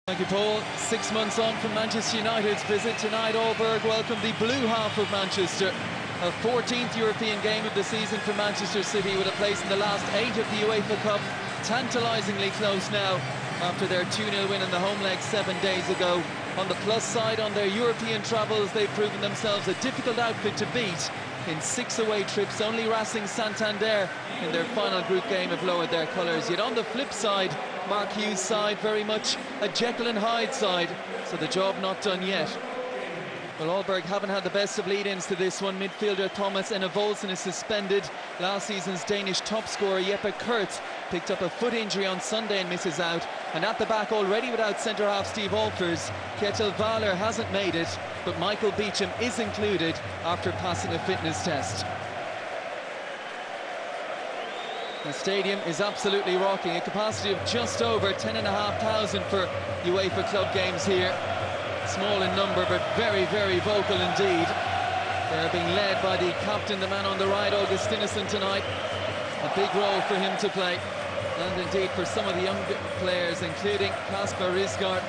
Thank you, Paul. 6 months on from Manchester United's visit tonight, Aaborg welcomed the blue half of Manchester. A 14th European game of the season for Manchester City, with a place in the last 8 of the UEFA Cup. Tantalisingly close now after their 2-0 win in the home leg 7 days ago. On the plus side, on their European travels, they've proven themselves a difficult outfit to beat. In 6 away trips, only Racing Santander in their final group game have lowered their colours. Yet on the flip side, Mark Hughes' side very much a Jekyll and Hyde side, so the job not done yet. Well, Aaborg haven't had the best of lead-ins to this one. Midfielder Thomas Enevoldsen is suspended. Last season's Danish top scorer Jeppe Kurt picked up a foot injury on Sunday and misses out. And at the back, already without centre-half Steve Alpers, Kjetil Wahler hasn't made it, but Michael Beecham is included after passing a fitness test. The stadium is absolutely rocking, a capacity of just over 10,500 for UEFA club games here. Small in number, but very, very vocal indeed. They're being led by the captain, the man on the right, Augustinusson, tonight. A big role for him to play, and indeed for some of the young players, including Kasper Risgaard.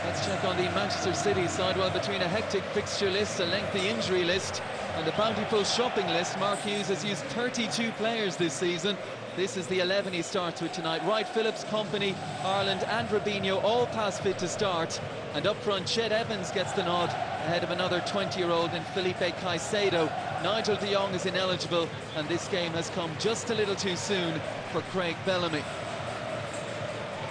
Let's check on the Manchester City side. Well, between a hectic fixture list, a lengthy injury list, and a bountiful shopping list, Mark Hughes has used 32 players this season. This is the 11 he starts with tonight. Wright Phillips, Kompany, Ireland and Robinho all pass fit to start. And up front, Ched Evans gets the nod ahead of another 20-year-old in Felipe Caicedo. Nigel de Jong is ineligible, and this game has come just a little too soon for Craig Bellamy.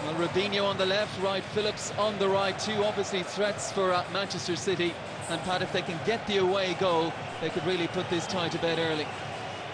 Well, Robinho on the left, Wright Phillips on the right. Two obviously threats for Manchester City. And Pat, if they can get the away goal, they could really put this tie to bed early.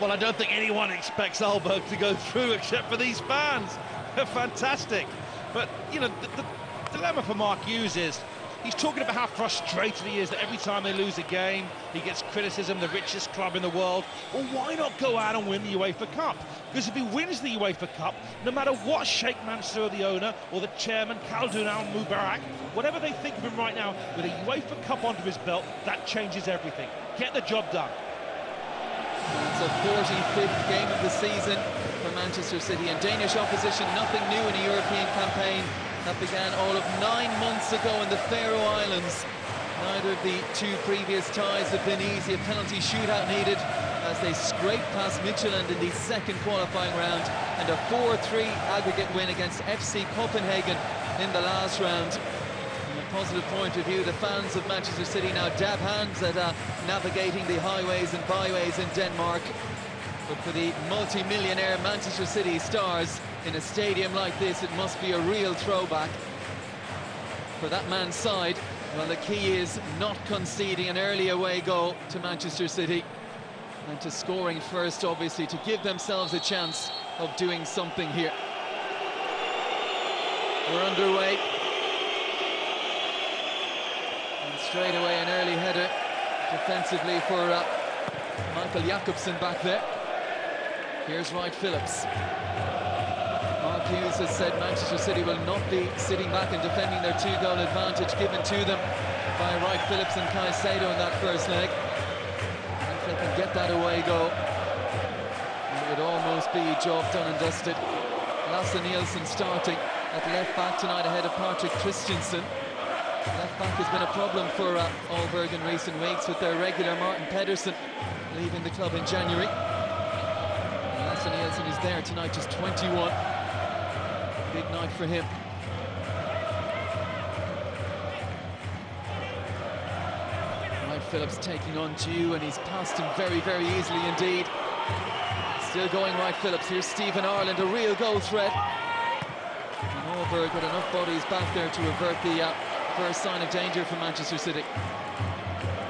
Well, I don't think anyone expects Aaborg to go through except for these fans. They're fantastic. But, you know, the dilemma for Mark Hughes is he's talking about how frustrated he is that every time they lose a game, he gets criticism, the richest club in the world. Well, why not go out and win the UEFA Cup? Because if he wins the UEFA Cup, no matter what Sheikh Mansour, the owner, or the chairman, Khaldoon Al-Mubarak, whatever they think of him right now, with a UEFA Cup under his belt, that changes everything. Get the job done. It's a 45th game of the season for Manchester City, and Danish opposition nothing new in a European campaign that began all of 9 months ago in the Faroe Islands. Neither of the two previous ties have been easy. A penalty shootout needed as they scraped past Midtjylland in the second qualifying round, and a 4-3 aggregate win against FC Copenhagen in the last round. From a positive point of view, the fans of Manchester City now dab hands at navigating the highways and byways in Denmark. But for the multi-millionaire Manchester City stars in a stadium like this, it must be a real throwback. For that man's side, well, the key is not conceding an early away goal to Manchester City, and to scoring first, obviously, to give themselves a chance of doing something here. We're underway. And straight away an early header defensively for Michael Jakobsen back there. Here's Wright Phillips. Mark Hughes has said Manchester City will not be sitting back and defending their 2-goal advantage given to them by Wright Phillips and Caicedo in that first leg. And if they can get that away goal, it would almost be job done and dusted. Lasse Nielsen starting at left back tonight ahead of Patrick Christensen. Left back has been a problem for Aaborg in recent weeks, with their regular Martin Pedersen leaving the club in January. Lasse Nielsen is there tonight, just 21. Big night for him. Wright Phillips taking on Dew, and he's passed him very, very easily indeed. Still going Wright Phillips. Here's Stephen Ireland, a real goal threat. And Aaborg with enough bodies back there to avert the first sign of danger for Manchester City.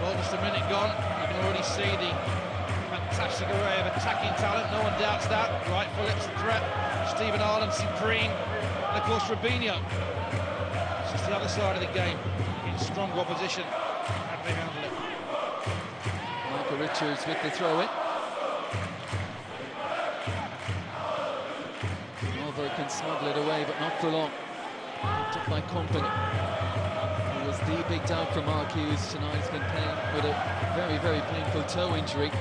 Well, just a minute gone. You can already see the fantastic array of attacking talent. No one doubts that. Wright Phillips, the threat. Stephen Ireland, supreme. And of course, Robinho. It's just the other side of the game. In strong opposition. How do they handle it? Michael Richards with the throw-in. Aaborg can smuggle it away, but not for long. Picked up by Kompany. He was the big doubt for Mark Hughes tonight. He's been playing with a very, very painful toe injury.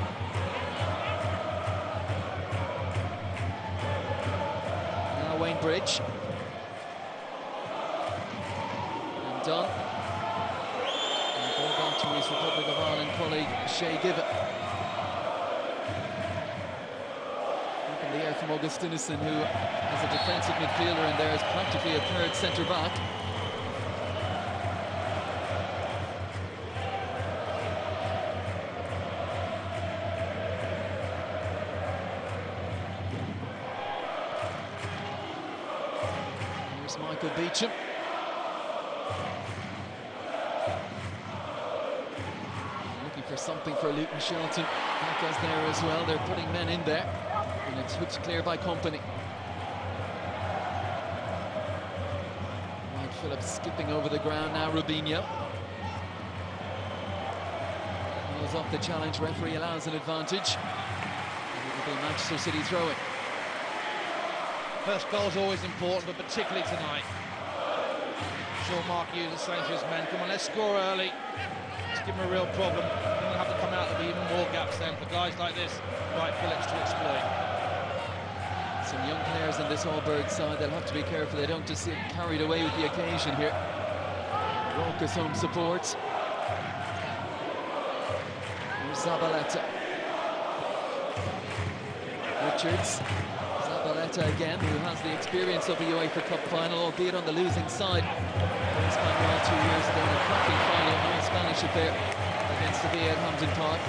Now Wayne Bridge. Done. And ball back to his Republic of Ireland colleague, Shay Gibbon. Up in the air from Augustinusson, who, as a defensive midfielder in there, is practically a third centre-back. Here's Michael Beecham. Looking for something for Luton Shelton. Kaka's there as well. They're putting men in there. And it's whipped clear by Company. Mike Phillips skipping over the ground now. Rubinho. Goes off the challenge. Referee allows an advantage. And it will be Manchester City throwing. First goal's always important, but particularly tonight. Sure, Mark Hughes is saying to his men, come on, let's score early. Let's give them a real problem. Then we'll have to come out, there'll be even more gaps then for guys like this, Wright Phillips, to exploit. Some young players in this Aaborg side, they'll have to be careful they don't just get carried away with the occasion here. Raucous home support. Here's Zabaleta. Richards. Zabaleta again, who has the experience of a UEFA Cup final, albeit on the losing side. Espanyol 2 years ago in a cracking final, no Spanish affair against Sevilla at Hampden Park.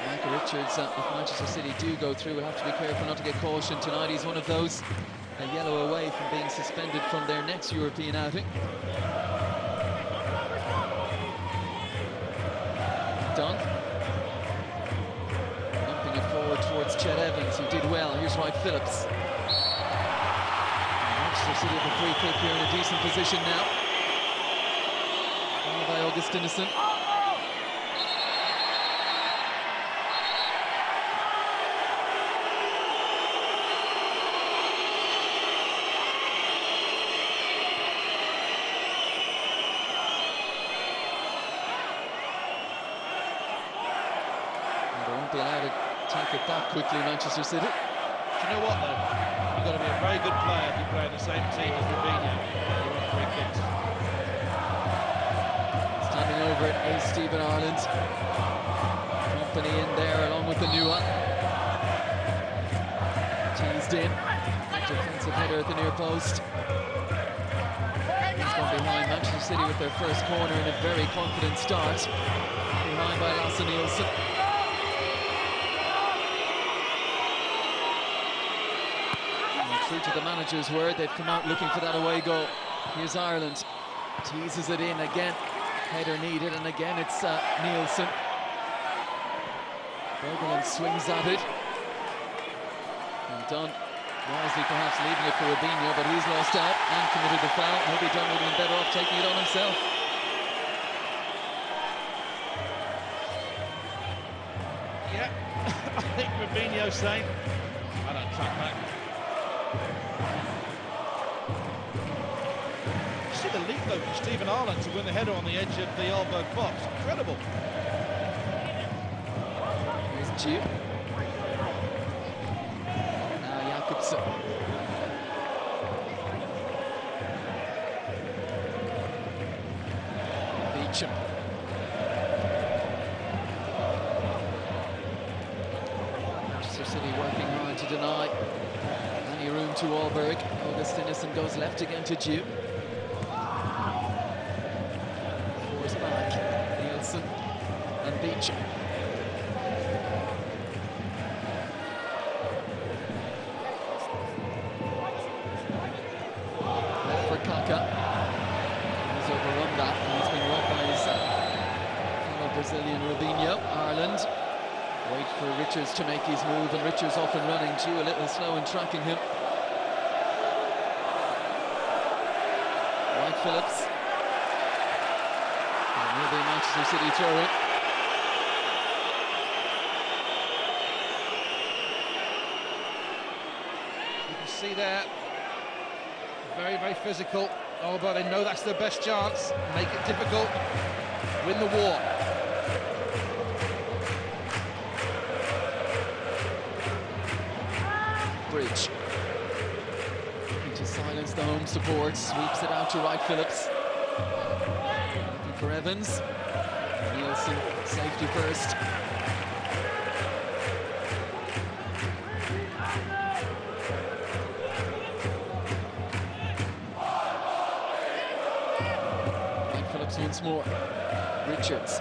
Michael Richards, if Manchester City do go through, will have to be careful not to get cautioned tonight. He's one of those a yellow away from being suspended from their next European outing. Done. Lumping it forward towards Chet Evans, who did well. Here's Wright Phillips. Manchester City have a free kick here in a decent position now. Followed by Augustinusson. Be allowed to take it that quickly, Manchester City. Do you know what, though? You've got to be a very good player if you play in the same team as Rubinho. You run free kicks. Standing over it is Stephen Ireland. Company in there along with the new one. Teased in. Defensive header at the near post. He's gone behind Manchester City with their first corner in a very confident start. Behind by Lasse Nielsen. True to the manager's word, they've come out looking for that away goal. Here's Ireland. Teases it in again. Header needed, and again it's Nielsen. Bergeron swings at it. And Dunn wisely perhaps leaving it for Rubinho, but he's lost out and committed the foul. Maybe Dunn would have been better off taking it on himself. Yeah, I think Rubinho's saying, I don't track back. You see the leap though from Stephen Ireland to win the header on the edge of the Aaborg box. Incredible. Here's Jew. Now Jakobsen. Beecham. Manchester City working hard to deny any room to Aaborg. Augustinusson goes left again to Jew. Forced back, Nielsen and Beecham. Left for Kaka. He's overrun that, and he's been robbed by his fellow Brazilian Rubinho. Ireland wait for Richards to make his move, and Richards off and running. Jew a little slow in tracking him. Wright Phillips. And will be Manchester City throw-in. You can see there, very, very physical. Aaborg, they know that's their best chance. Make it difficult. Win the war. bridge. Looking to silence the home support, sweeps it out to Wright Phillips. Looking for Evans. Nielsen, safety first. Wright Phillips once more. Richards.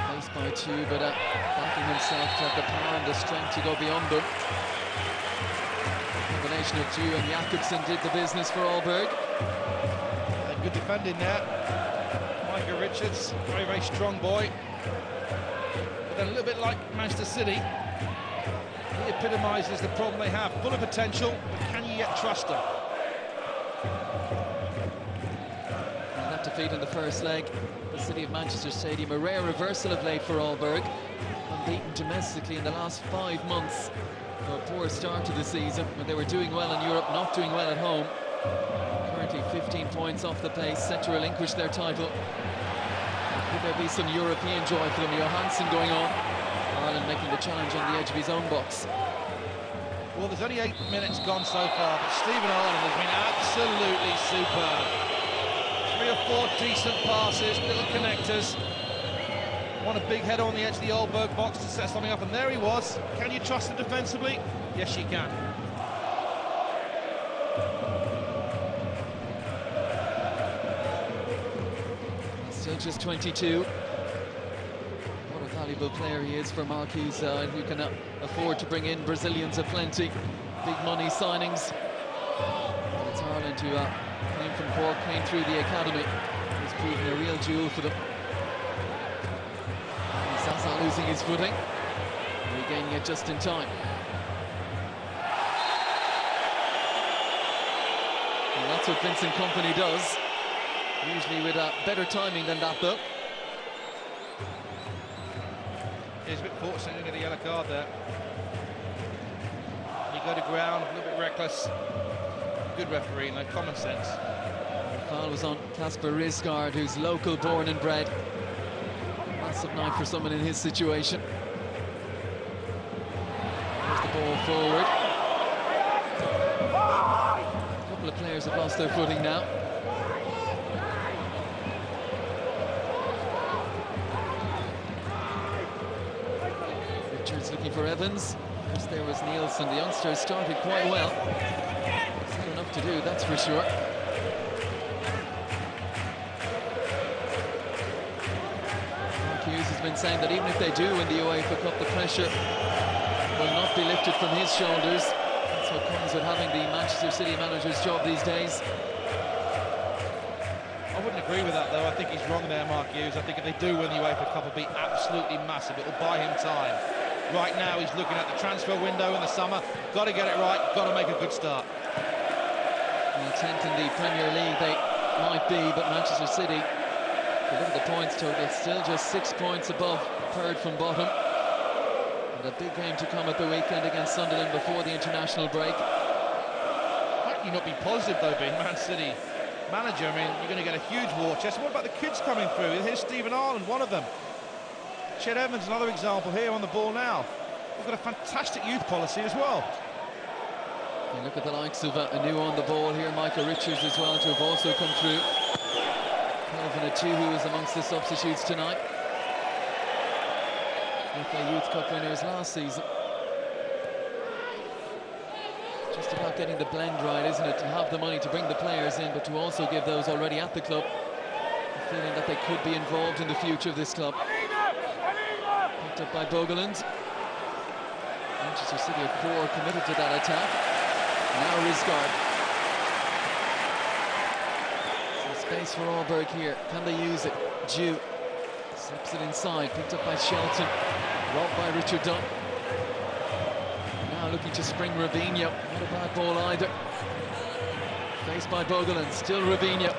Placed by two, but backing himself to have the power and the strength to go beyond them. The combination of Jew and Jakobsen did the business for Aaborg. Good defending there. Micah Richards, very, very strong boy. But then a little bit like Manchester City, he epitomises the problem they have. Full of potential, but can you yet trust them? And that defeat in the first leg, the City of Manchester Stadium, a rare reversal of late for Aaborg. Unbeaten domestically in the last 5 months. A poor start to the season, when they were doing well in Europe, not doing well at home. Currently 15 points off the pace, set to relinquish their title. Could there be some European joy for them? Johansson going on. Ireland making the challenge on the edge of his own box. Well, there's only 8 minutes gone so far, but Stephen Ireland has been absolutely superb. 3 or 4 decent passes, little connectors. One a big header on the edge of the Aaborg box to set something up, and there he was. Can you trust him defensively? Yes, you can. Still just 22. What a valuable player he is for Marquis, who can afford to bring in Brazilians aplenty. Big money signings. But it's Ireland who came from Cork, came through the academy. He's proven a real jewel for them. Zaza losing his footing, regaining it just in time. And that's what Vincent Kompany does. Usually with better timing than that, though. He's a bit fortunate to get a yellow card there. You go to ground, a little bit reckless. Good referee, no common sense. The foul was on Kasper Risgaard, who's local, born and bred. Massive night for someone in his situation. There's the ball forward. A couple of players have lost their footing now. Richards looking for Evans. First there was Nielsen. The youngster started quite well. Still enough to do, that's for sure. Hughes has been saying that even if they do win the UEFA Cup, the pressure will not be lifted from his shoulders. That's what comes with having the Manchester City manager's job these days. I wouldn't agree with that, though. I think he's wrong there, Mark Hughes. I think if they do win the UEFA Cup, it'll be absolutely massive. It'll buy him time. Right now, he's looking at the transfer window in the summer. Got to get it right, got to make a good start. Well, 10th in the Premier League they might be, but Manchester City, if you look at the points total, still just 6 points above third from bottom. And a big game to come at the weekend against Sunderland before the international break. How can you not be positive, though, being Man City manager? I mean, you're going to get a huge war chest. What about the kids coming through? Here's Stephen Ireland, one of them. Chet Evans, another example here on the ball now. We've got a fantastic youth policy as well. You look at the likes of a new on the ball here, Micah Richards as well, to have also come through. Kelvin Atuhu is amongst the substitutes tonight. UEFA Youth Cup winners last season. Just about getting the blend right, isn't it? To have the money to bring the players in, but to also give those already at the club a feeling that they could be involved in the future of this club. Picked up by Bogeland. Manchester City are core committed to that attack. Now Risgaard. Some space for Aaborg here. Can they use it? Jew slips it inside. Picked up by Shelton. Robbed by Richard Dunn. Now looking to spring Robinho. Not a bad ball either. Faced by Bogeland. Still Robinho.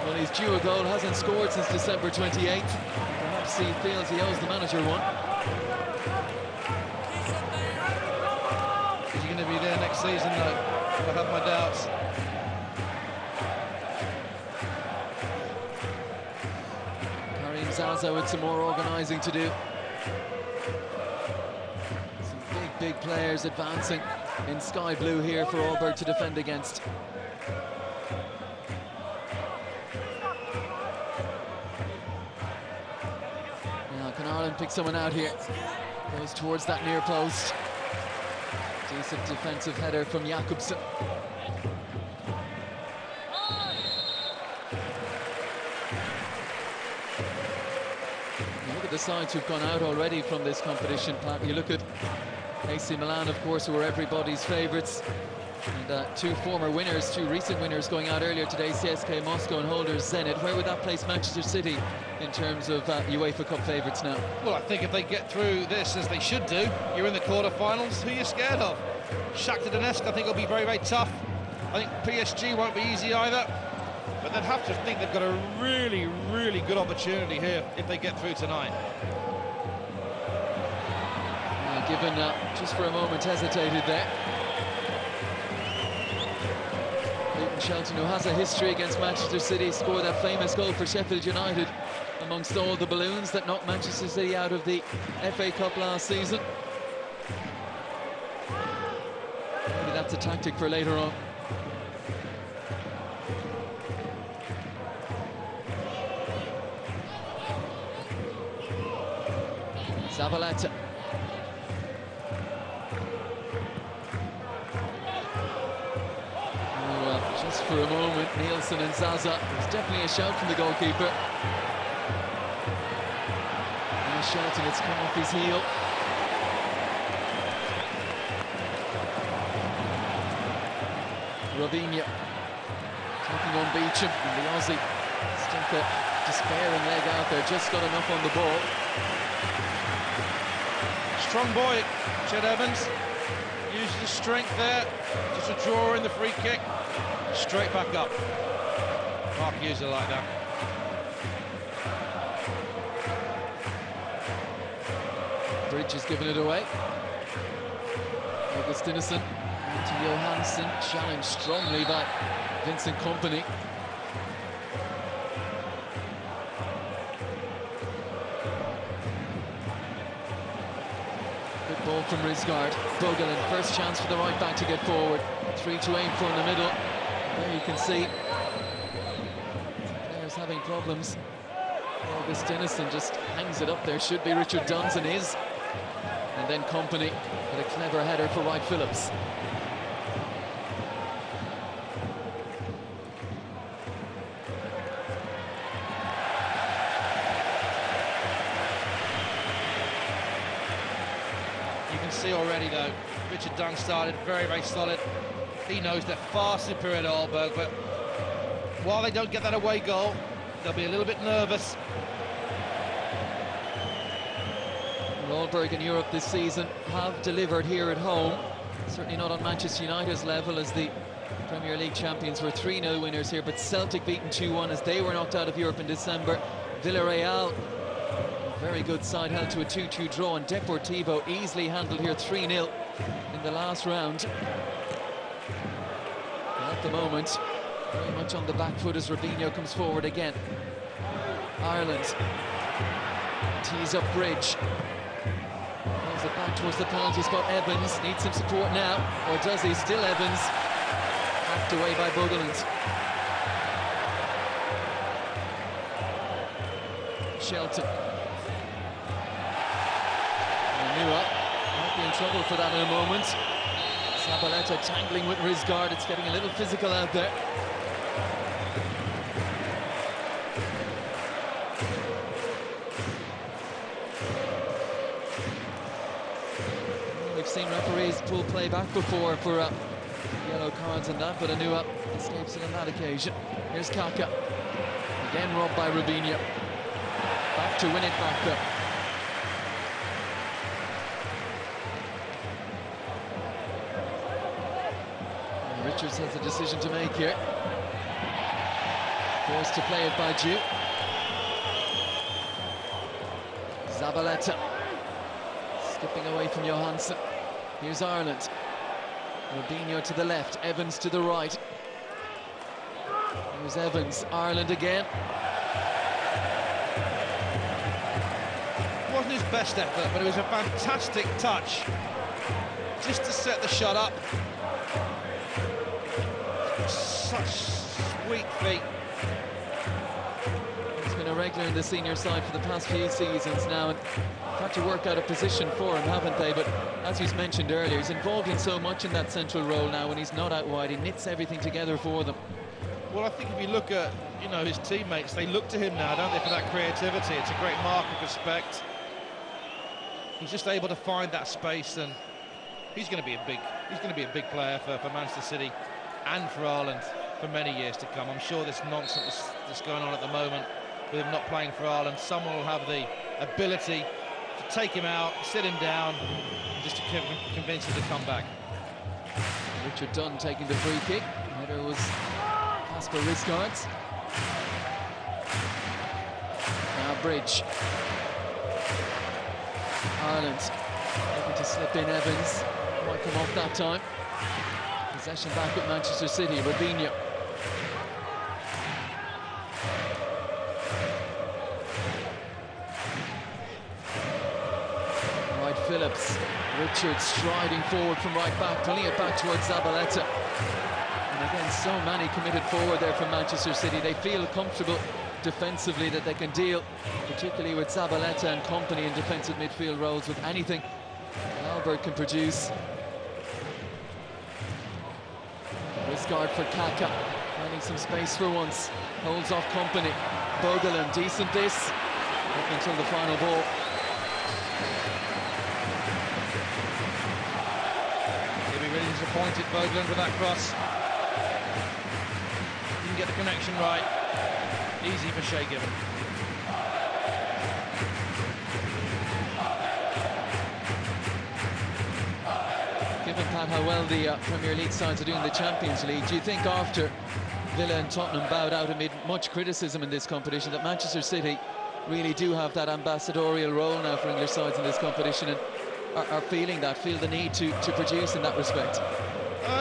Well, he's due a goal. Hasn't scored since December 28th. Perhaps he feels he owes the manager one. Is he going to be there next season, though? I have my doubts. Karim Zaza with some more organising to do. Some big players advancing in sky blue here for Aaborg to defend against. Now, can Ireland pick someone out here? Goes towards that near post. Decent defensive header from Jakobsen. Look at the sides who've gone out already from this competition, Pat. You look at AC Milan, of course, who were everybody's favourites. And two former winners, two recent winners going out earlier today, CSKA Moscow and holders Zenit. Where would that place Manchester City in terms of UEFA Cup favourites now? Well, I think if they get through this, as they should do, you're in the quarter-finals. Who are you scared of? Shakhtar Donetsk, I think, will be very, very tough. I think PSG won't be easy either. But they'd have to think they've got a really, really good opportunity here if they get through tonight. Given just for a moment hesitated there. Luton Shelton, who has a history against Manchester City, scored that famous goal for Sheffield United amongst all the balloons that knocked Manchester City out of the FA Cup last season. Maybe that's a tactic for later on. Zabaleta. Just for a moment, Nielsen and Zaza. There's definitely a shout from the goalkeeper. Now Shelton, it's come off his heel. Robinho taking on Beecham, and the Aussie stuck a despairing leg out there, just got enough on the ball. Strong boy, Ched Evans. Uses his strength there, just a draw in the free kick. Straight back up. Mark Hughes like that. Bridge has given it away. Augustinusson to Johansson, challenged strongly by Vincent Kompany. Good ball from Rizgaard. Bogelin, first chance for the right back to get forward. 3 to aim for in the middle. There you can see players having problems. Augustinusson just hangs it up there. Should be Richard Dunn's and is. And then Kompany with a clever header for Wright Phillips. You can see already, though, Richard Dunn started very, very solid. He knows they're far superior to Aaborg, but while they don't get that away goal, they'll be a little bit nervous. Aaborg in Europe this season have delivered here at home. Certainly not on Manchester United's level, as the Premier League champions were 3-0 winners here, but Celtic beaten 2-1 as they were knocked out of Europe in December. Villarreal, a very good side, held to a 2-2 draw, and Deportivo easily handled here 3-0 in the last round. At the moment, very much on the back foot as Robinho comes forward again. Ireland tees up Bridge. Pulls it back towards the penalty spot. Evans needs some support now, or does he? Still Evans, hacked away by Bogelin. Shelton. Nua might be in trouble for that in a moment. Zabaleta tangling with Rizgaard. It's getting a little physical out there. We've seen referees pull play back before for yellow cards and that, but Anua escapes it on that occasion. Here's Kaka. Again robbed by Robinho. Back to win it back though. Richards has a decision to make here. Forced to play it by Jew. Zabaleta skipping away from Johansson. Here's Ireland. Robinho to the left, Evans to the right. Here's Evans, Ireland again. Wasn't his best effort, but it was a fantastic touch just to set the shot up. Such sweet feet. He's been a regular in the senior side for the past few seasons now, and had to work out a position for him, haven't they? But as he's mentioned earlier, he's involved in so much in that central role now. When he's not out wide, he knits everything together for them. Well, I think if you look at, you know, his teammates, they look to him now, don't they, for that creativity. It's a great mark of respect. He's just able to find that space, and he's going to be a big player for Manchester City and for Ireland for many years to come. I'm sure this nonsense that's going on at the moment with him not playing for Ireland, someone will have the ability to take him out, sit him down, and just to convince him to come back. Richard Dunn taking the free kick. Header was passed for Risgaards. Now Bridge. Ireland looking to slip in Evans. Might come off that time. Possession back at Manchester City. Robinho. Right, Phillips. Richards striding forward from right back, pulling it back towards Zabaleta. And again, so many committed forward there from Manchester City. They feel comfortable defensively that they can deal, particularly with Zabaleta and company in defensive midfield roles, with anything Aaborg can produce. Risgaard for Kaka, finding some space for once. Holds off company. Bogolan, decent this. Up until the final ball. He'll be really disappointed, Bogolan, with that cross. Didn't get the connection right. Easy for Shea Given. Given, Pat, how well the Premier League sides are doing in the Champions League, do you think after Villa and Tottenham bowed out amid much criticism in this competition that Manchester City really do have that ambassadorial role now for English sides in this competition, and are feeling that, feel the need to produce in that respect?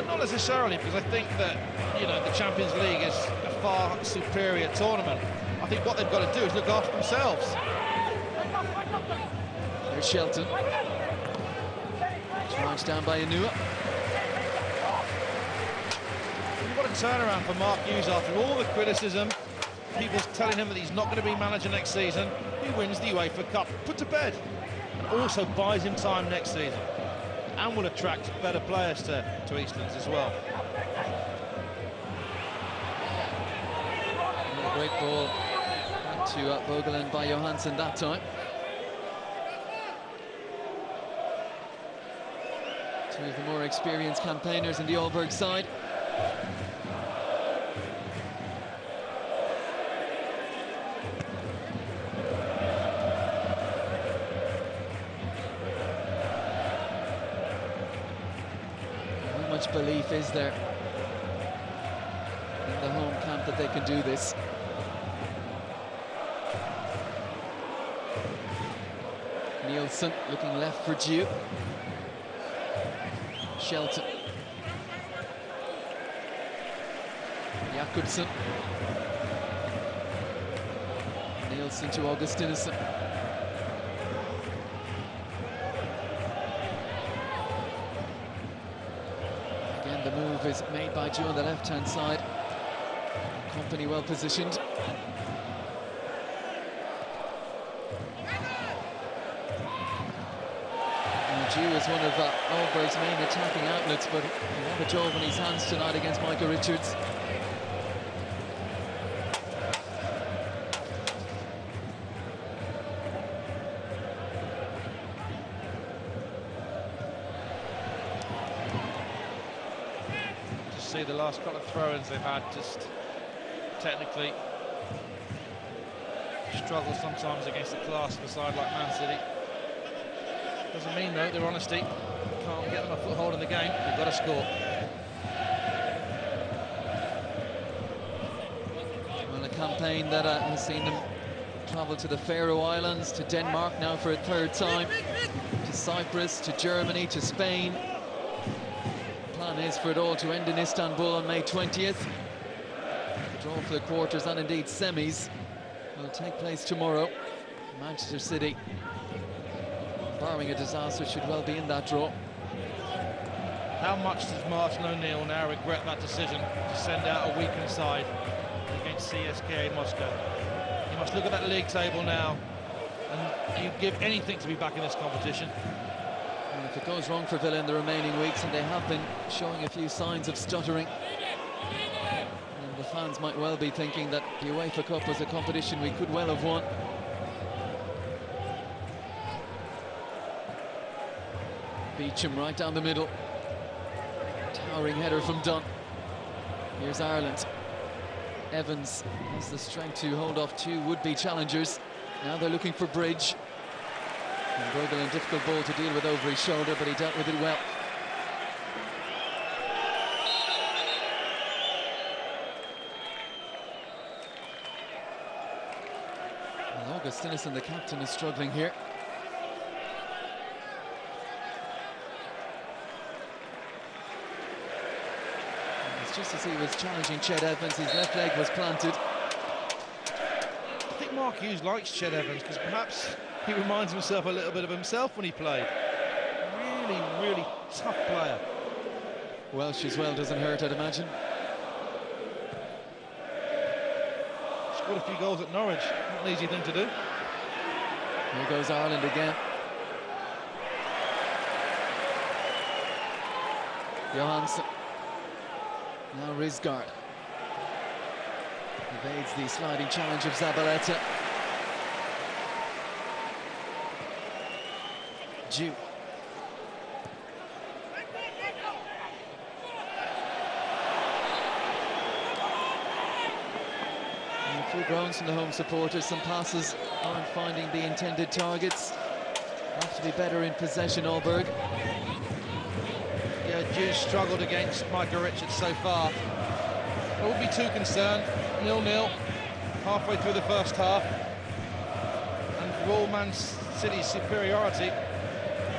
Not necessarily, because I think that, you know, the Champions League is a far superior tournament. I think what they've got to do is look after themselves. There's Shelton. Charged down by Anua. What a turnaround for Mark Hughes after all the criticism. People telling him that he's not going to be manager next season. He wins the UEFA Cup, put to bed, and also buys him time next season, and will attract better players to Eastlands as well. A great ball back to Bogolan by Johansson that time. Two of the more experienced campaigners in the Aaborg side. How much belief is there in the home camp that they can do this? Nielsen looking left for Dew. Shelton. Jakobsen. Nielsen to Augustinsson. Again, the move is made by Dew on the left-hand side. Company well positioned. Dew is one of Aaborg's main attacking outlets, but he'll have a job in his hands tonight against Michael Richards. Just see the last couple of throw-ins they've had, just technically struggle sometimes against a class of a side like Man City. Doesn't mean, though, their honesty can't get them a foothold in the game. They've got to score. Well, a campaign that has seen them travel to the Faroe Islands, to Denmark now for a third time, to Cyprus, to Germany, to Spain. The plan is for it all to end in Istanbul on May 20th. The draw for the quarters and indeed semis will take place tomorrow. Manchester City, barring a disaster, should well be in that draw. How much does Martin O'Neill now regret that decision to send out a weakened side against CSKA Moscow? You must look at that league table now, and you'd give anything to be back in this competition. And if it goes wrong for Villa in the remaining weeks, and they have been showing a few signs of stuttering, and the fans might well be thinking that the UEFA Cup was a competition we could well have won. Beecham right down the middle. Towering header from Dunn. Here's Ireland. Evans has the strength to hold off two would-be challengers. Now they're looking for Bridge. And Bogle, a difficult ball to deal with over his shoulder, but he dealt with it well. Well, Augustinus, the captain, is struggling here. Just as he was challenging Ched Evans, his left leg was planted. I think Mark Hughes likes Ched Evans because perhaps he reminds himself a little bit of himself when he played. Really, really tough player. Welsh as well doesn't hurt, I'd imagine. Scored a few goals at Norwich, not an easy thing to do. Here goes Ireland again. Johansson. Now Rizgaard evades the sliding challenge of Zabaleta. Jew. And a few groans from the home supporters. Some passes aren't finding the intended targets. Have to be better in possession, Aaborg. Yeah, Jews struggled against Micah Richards so far. I wouldn't be too concerned. 0-0, halfway through the first half. And for all Man City's superiority,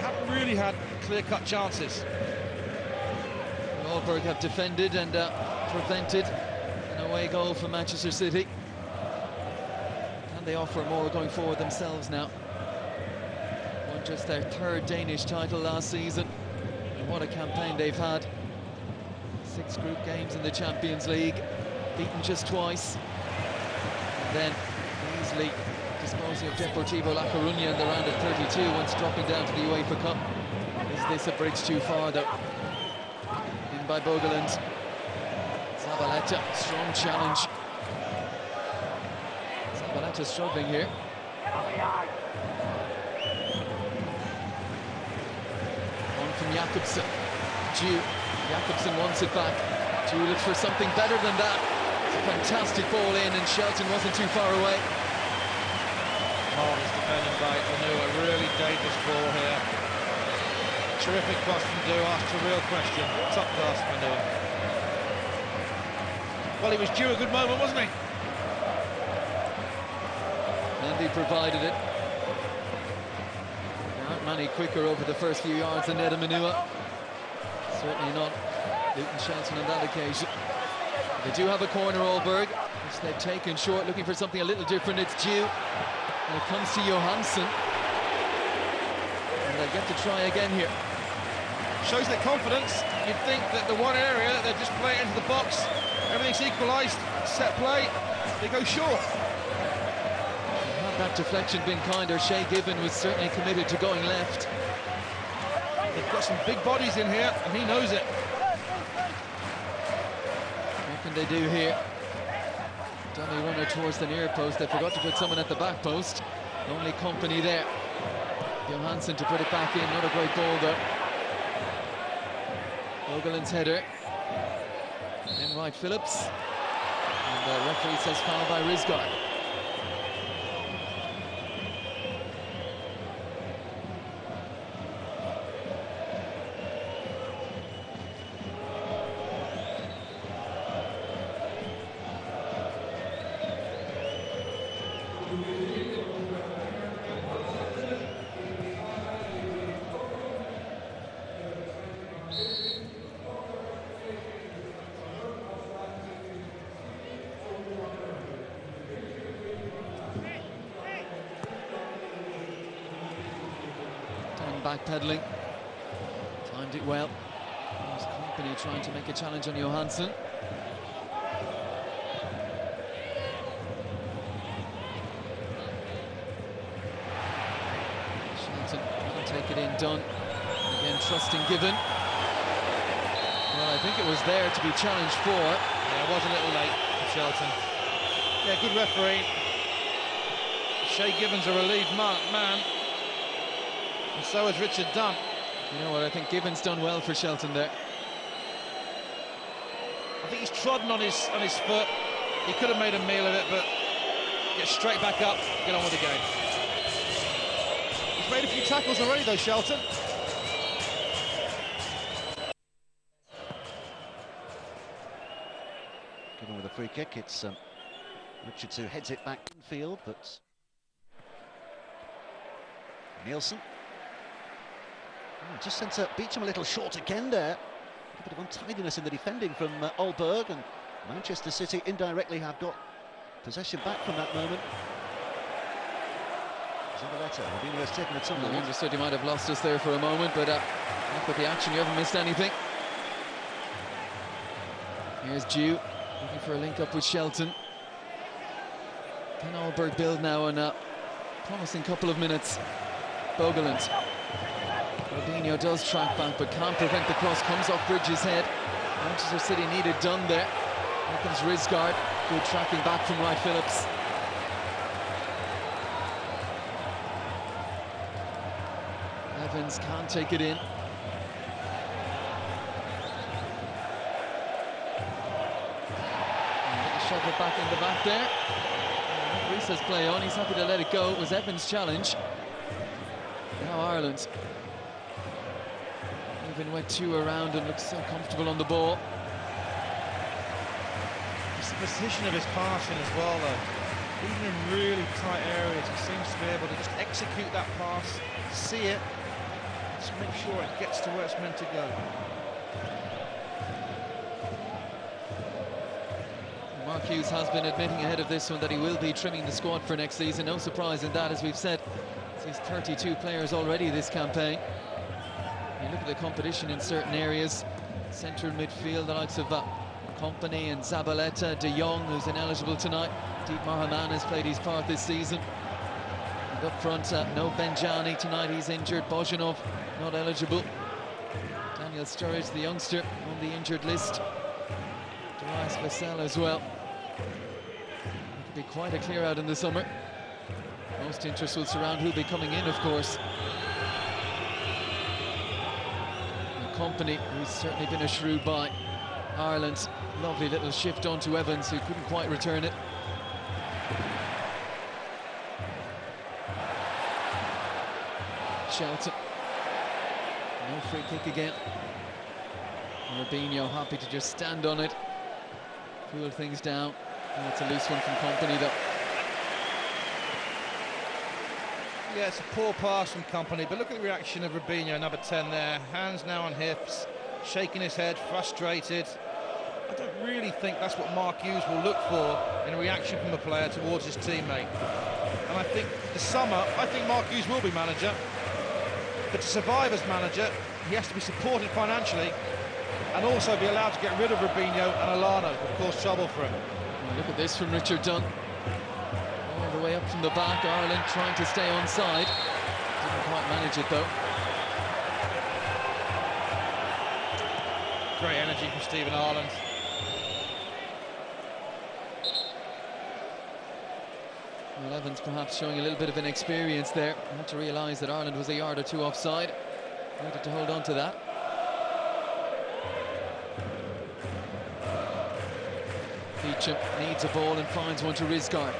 haven't really had clear-cut chances. Aaborg have defended and prevented an away goal for Manchester City. And they offer more going forward themselves now. Won just their third Danish title last season. What a campaign they've had. 6 group games in the Champions League, beaten just twice. And then easily disposing of Deportivo La Coruña in the round of 32 once dropping down to the UEFA Cup. Is this a bridge too far though? In by Bogeland. Zabaleta, strong challenge. Zabaleta struggling here. From Jakobsen. Jew. Jakobsen wants it back. Jew looks for something better than that. It's a fantastic ball in, and Shelton wasn't too far away. Martin's defending by Anu, a really dangerous ball here. Terrific cross from Du, asked a real question. Top class from Anu. Well, he was due a good moment, wasn't he? And he provided it. Many quicker over the first few yards than Neda Manua. Certainly not Luton Shelton on that occasion. They do have a corner, Aaborg, which they've taken short, looking for something a little different. It's due. And it comes to Johansson. And they get to try again here. Shows their confidence. You'd think that the one area they just play it into the box, everything's equalised, set play, they go short. That deflection been kinder, Shay Gibbon was certainly committed to going left. They've got some big bodies in here, and he knows it. What can they do here? Dummy runner towards the near post. They forgot to put someone at the back post. Only company there. Johansson to put it back in. Not a great ball though. Bogeland's header. Then Wright Phillips. And the referee says foul by Rizgaard. Backpedaling, timed it well. There's Company trying to make a challenge on Johansson. Shelton can take it in, Dunn. Again, trusting Given. Well, I think it was there to be challenged for. Yeah, it was a little late for Shelton. Yeah, good referee. Shay Given's a relieved man. And so is Richard Dunn. You know what, I think Given's done well for Shelton there. I think he's trodden on his foot. He could have made a meal of it, but get straight back up, get on with the game. He's made a few tackles already though, Shelton. Given with a free kick, it's Richards who heads it back infield, but Nielsen just sent Beecham a little short again there. A bit of untidiness in the defending from Aaborg, and Manchester City indirectly have got possession back from that moment. Zabaleta, Robinho's taken it somewhere. I understood you might have lost us there for a moment, but look at the action, you haven't missed anything. Here's Dew, looking for a link up with Shelton. Can Aaborg build now on a promising couple of minutes? Bogeland. Robinho does track back, but can't prevent the cross. Comes off Bridges' head. Manchester City needed done there. Here comes Risgaard. Good tracking back from Wright Phillips. Evans can't take it in. Shove it back in the back there. Reece has play on, he's happy to let it go. It was Evans' challenge. Now Ireland. Even went two around and looks so comfortable on the ball. It's the precision of his passing as well though. Even in really tight areas, he seems to be able to just execute that pass, see it, just make sure it gets to where it's meant to go. Mark Hughes has been admitting ahead of this one that he will be trimming the squad for next season. No surprise in that, as we've said. He's 32 players already this campaign. You look at the competition in certain areas. Central midfield, the likes of Company and Zabaleta, De Jong, who's ineligible tonight. Dietmar Hamann has played his part this season. And up front, no Benjani tonight, he's injured. Bojanov not eligible. Daniel Sturridge, the youngster, on the injured list. Darius Vassell as well. It could be quite a clear out in the summer. Most interest will surround who'll be coming in, of course. And Company, who's certainly been a shrewd buy. Ireland, lovely little shift onto Evans, who couldn't quite return it. Shelton. No free kick again. Robinho happy to just stand on it. Cool things down. And it's a loose one from Company though. Yeah, it's a poor pass from Company, but look at the reaction of Robinho, number 10 there. Hands now on hips, shaking his head, frustrated. I don't really think that's what Mark Hughes will look for in a reaction from a player towards his teammate. And I think this summer, I think Mark Hughes will be manager. But to survive as manager, he has to be supported financially and also be allowed to get rid of Robinho and Alano, of course, trouble for him. Well, look at this from Richard Dunn. All the way up from the back, Ireland trying to stay onside. Didn't quite manage it though. Great energy from Stephen Ireland. Well, Evans perhaps showing a little bit of inexperience there. Had to realise that Ireland was a yard or two offside. Needed to hold on to that. Beecham needs a ball and finds one to Risgaard.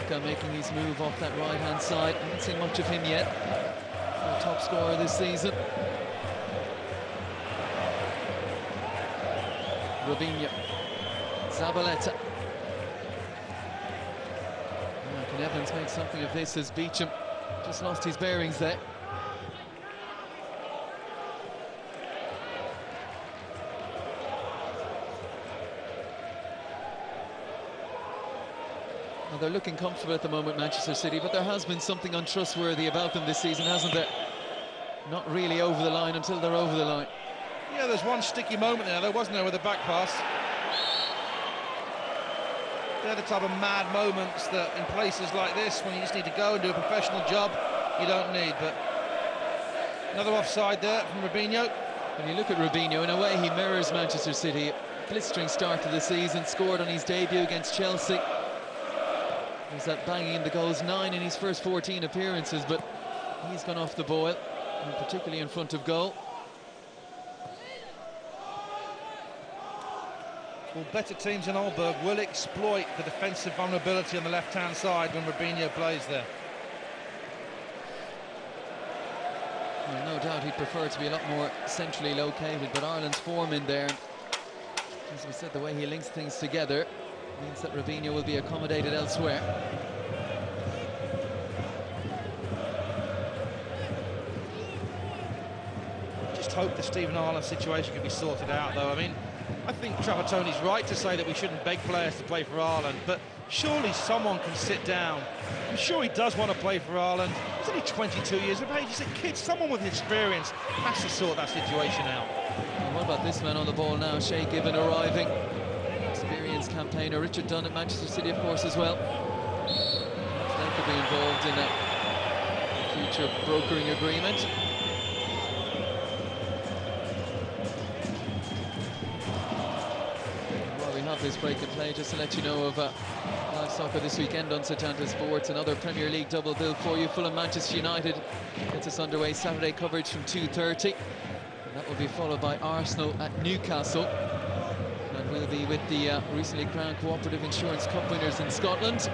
Kaka making his move off that right-hand side. Haven't seen much of him yet. The top scorer this season. Robinho. Zabaleta. Can Evans make something of this as Beecham just lost his bearings there? Well, they're looking comfortable at the moment, Manchester City, but there has been something untrustworthy about them this season, hasn't there? Not really over the line until they're over the line. Yeah, there's one sticky moment there, wasn't there, with the back pass? They're the type of mad moments that in places like this, when you just need to go and do a professional job, you don't need. But another offside there from Robinho. When you look at Robinho, in a way he mirrors Manchester City. Blistering start to the season, scored on his debut against Chelsea. He's at banging in the goals, 9 in his first 14 appearances, but he's gone off the boil, and particularly in front of goal. Well, better teams in Aaborg will exploit the defensive vulnerability on the left-hand side when Robinho plays there. Well, no doubt he'd prefer to be a lot more centrally located, but Ireland's form in there, as we said, the way he links things together, means that Robinho will be accommodated elsewhere. Just hope the Stephen Ireland situation can be sorted out, though. I mean, I think Trapattoni's right to say that we shouldn't beg players to play for Ireland, but surely someone can sit down. I'm sure he does want to play for Ireland. He's only 22 years of age. He's a kid. Someone with experience has to sort that situation out. And what about this man on the ball now? Shay Given arriving. Experienced campaigner. Richard Dunn at Manchester City, of course, as well. They could be involved in a future brokering agreement. This break and play, just to let you know of live soccer this weekend on Setanta Sports. Another Premier League double bill for you. Fulham Manchester United gets us underway. Saturday coverage from 2:30, and that will be followed by Arsenal at Newcastle, and we'll be with the recently crowned Cooperative Insurance Cup winners in Scotland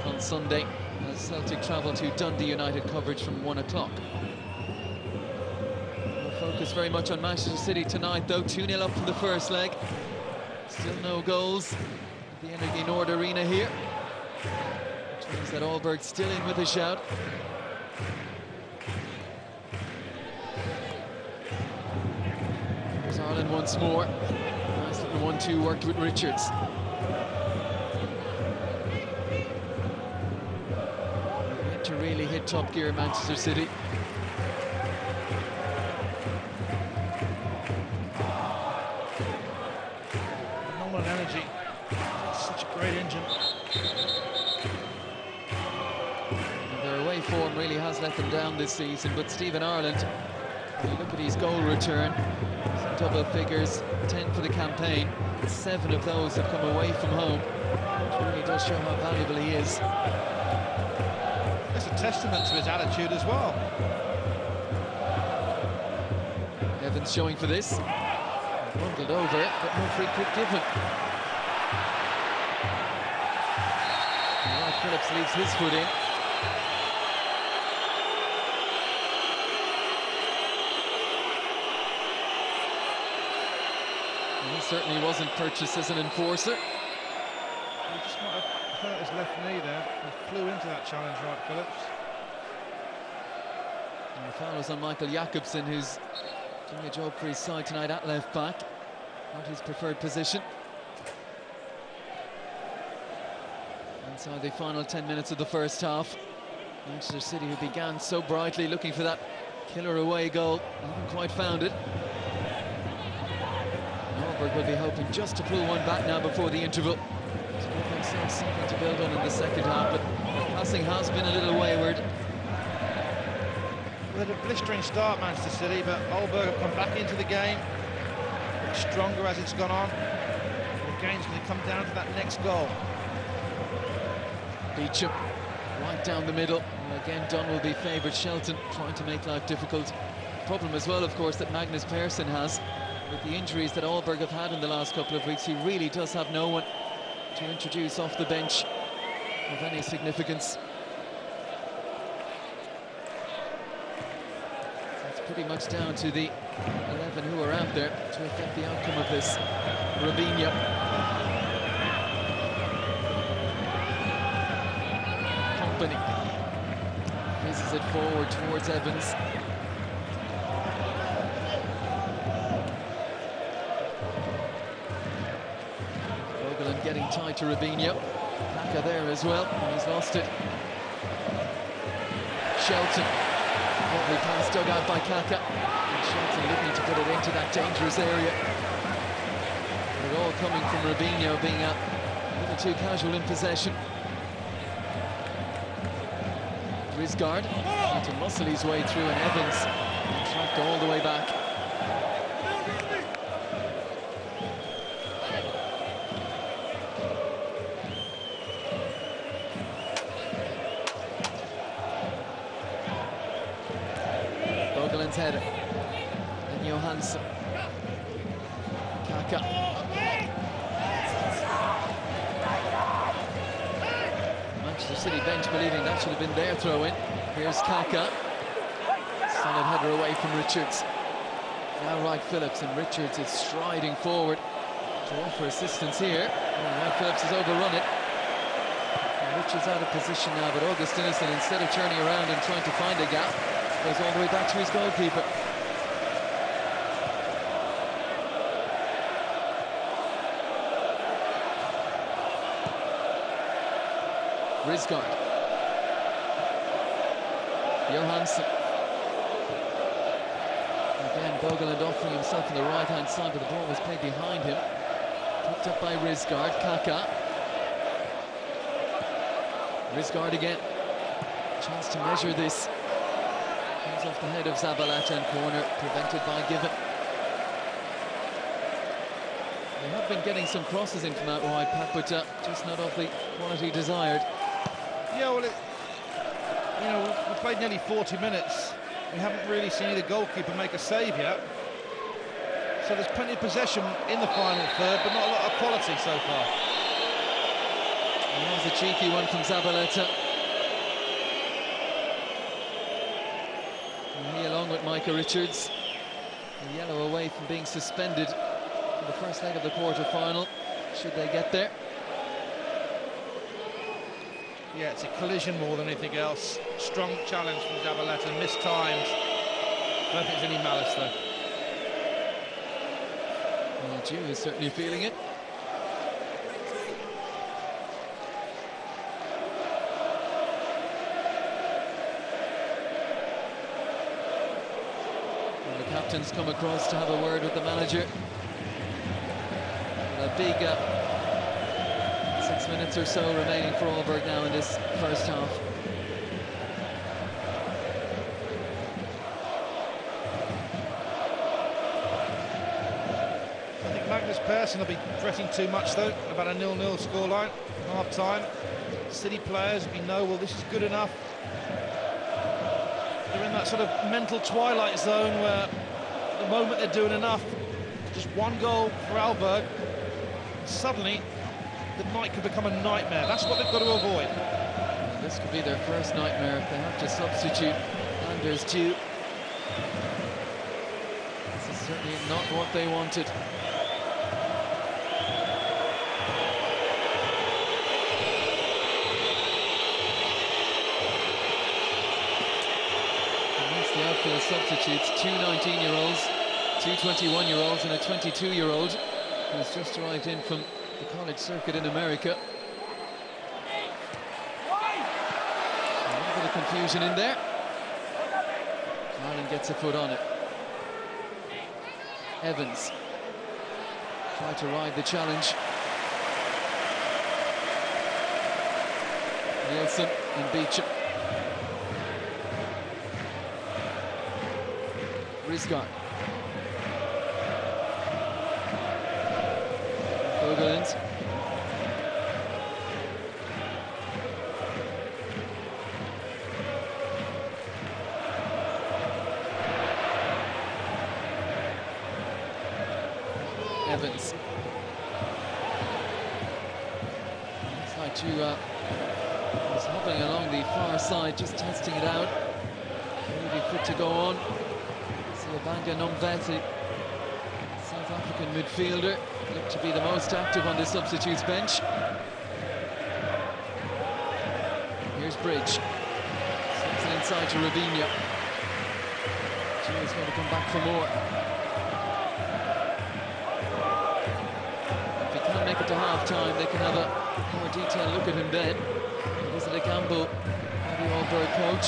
on Sunday as Celtic travel to Dundee United. Coverage from 1 o'clock. We'll focus very much on Manchester City tonight, though. 2-0 up from the first leg. Still no goals at the Energy Nord Arena here, which means that Aaborg still in with a shout. There's Ireland once more. Nice little 1-2 worked with Richards. Yet to really hit top gear, Manchester City. Energy, such a great engine. And their away form really has let them down this season, but Stephen Ireland, when you look at his goal return, some double figures, 10 for the campaign, 7 of those have come away from home, which really does show how valuable he is. It's a testament to his attitude as well. Evans showing for this. Bundled over, but no free kick given. Right, Phillips leaves his foot in. And he certainly wasn't purchased as an enforcer. He just might have hurt his left knee there. He flew into that challenge, right, Phillips. And the foul was on Michael Jakobsen, who's doing a job for his side tonight at left back. Not his preferred position. Inside the final 10 minutes of the first half, Manchester City, who began so brightly, looking for that killer away goal, haven't quite found it. Aaborg will be hoping just to pull one back now before the interval to give themselves something to build on in the second half, but the passing has been a little wayward. Well, they had a blistering start, Manchester City, but Aaborg have come back into the game, stronger as it's gone on. The game's going to come down to that next goal. Beecham right down the middle, and again Dunn will be favoured. Shelton trying to make life difficult. Problem as well, of course, that Magnus Persson has, with the injuries that Aaborg have had in the last couple of weeks. He really does have no one to introduce off the bench of any significance. Pretty much down to the 11 who are out there to affect the outcome of this. Robinho. Company faces it forward towards Evans. Bogolan getting tight to Robinho. Kaka there as well, and he's lost it. Shelton. Lovely pass dug out by Kaka. And Shelton looking to put it into that dangerous area. But it all coming from Robinho being a little too casual in possession. Risgaard trying to muscle his way through, and Evans tracked all the way back. Bogeland's header. And Johansson. Kaka. Manchester City bench believing that should have been their throw-in. Here's Kaka. Solid header away from Richards. Now Wright Phillips, and Richards is striding forward to offer assistance here. And Wright Phillips has overrun it. And Richards out of position now, but Augustinusson, instead of turning around and trying to find a gap, goes all the way back to his goalkeeper. Risgaard. Johansson. Again, Bogeland offering himself on the right-hand side, but the ball was played behind him. Picked up by Risgaard. Kaka. Risgaard again. Chance to measure this. Comes off the head of Zabaleta, and corner prevented by Given. They have been getting some crosses in from out wide, Pat, but just not of the quality desired. Yeah, well, we played nearly 40 minutes. We haven't really seen the goalkeeper make a save yet. So there's plenty of possession in the final third, but not a lot of quality so far. And that was a cheeky one from Zabaleta. And he, along with Micah Richards, a yellow away from being suspended in the first leg of the quarter-final, should they get there. Yeah, it's a collision more than anything else. Strong challenge from Zabaleta, missed times. I don't think there's any malice though. Well, Jew is certainly feeling it. And the captain's come across to have a word with the manager. A big 6 minutes or so remaining for Aaborg now in this first half. I think Magnus Persson will be fretting too much though about a 0-0 scoreline, half time. City players, we know, well, this is good enough. They're in that sort of mental twilight zone where the moment they're doing enough, just one goal for Aaborg, suddenly the night could become a nightmare. That's what they've got to avoid. And this could be their first nightmare if they have to substitute Anders Jew. This is certainly not what they wanted. Amongst the outfield substitutes, two 19-year-olds, two 21-year-olds and a 22-year-old who's just arrived in from the college circuit in America. A little bit of confusion in there. Ireland gets a foot on it. Evans tried to ride the challenge. Nielsen and Beecham. Risgaard. Bogeland. Evans. Looks like Jew was hopping along the far side, just testing it out. Maybe fit to go on. Silvanga Nomveti, South African midfielder, looked to be the most active on the substitutes bench. Here's Bridge. Sends it inside to Robinho. Gio's going to come back for more. If he can't make it to half-time, they can have a more detailed look at him then. It is a gamble by the Aaborg coach.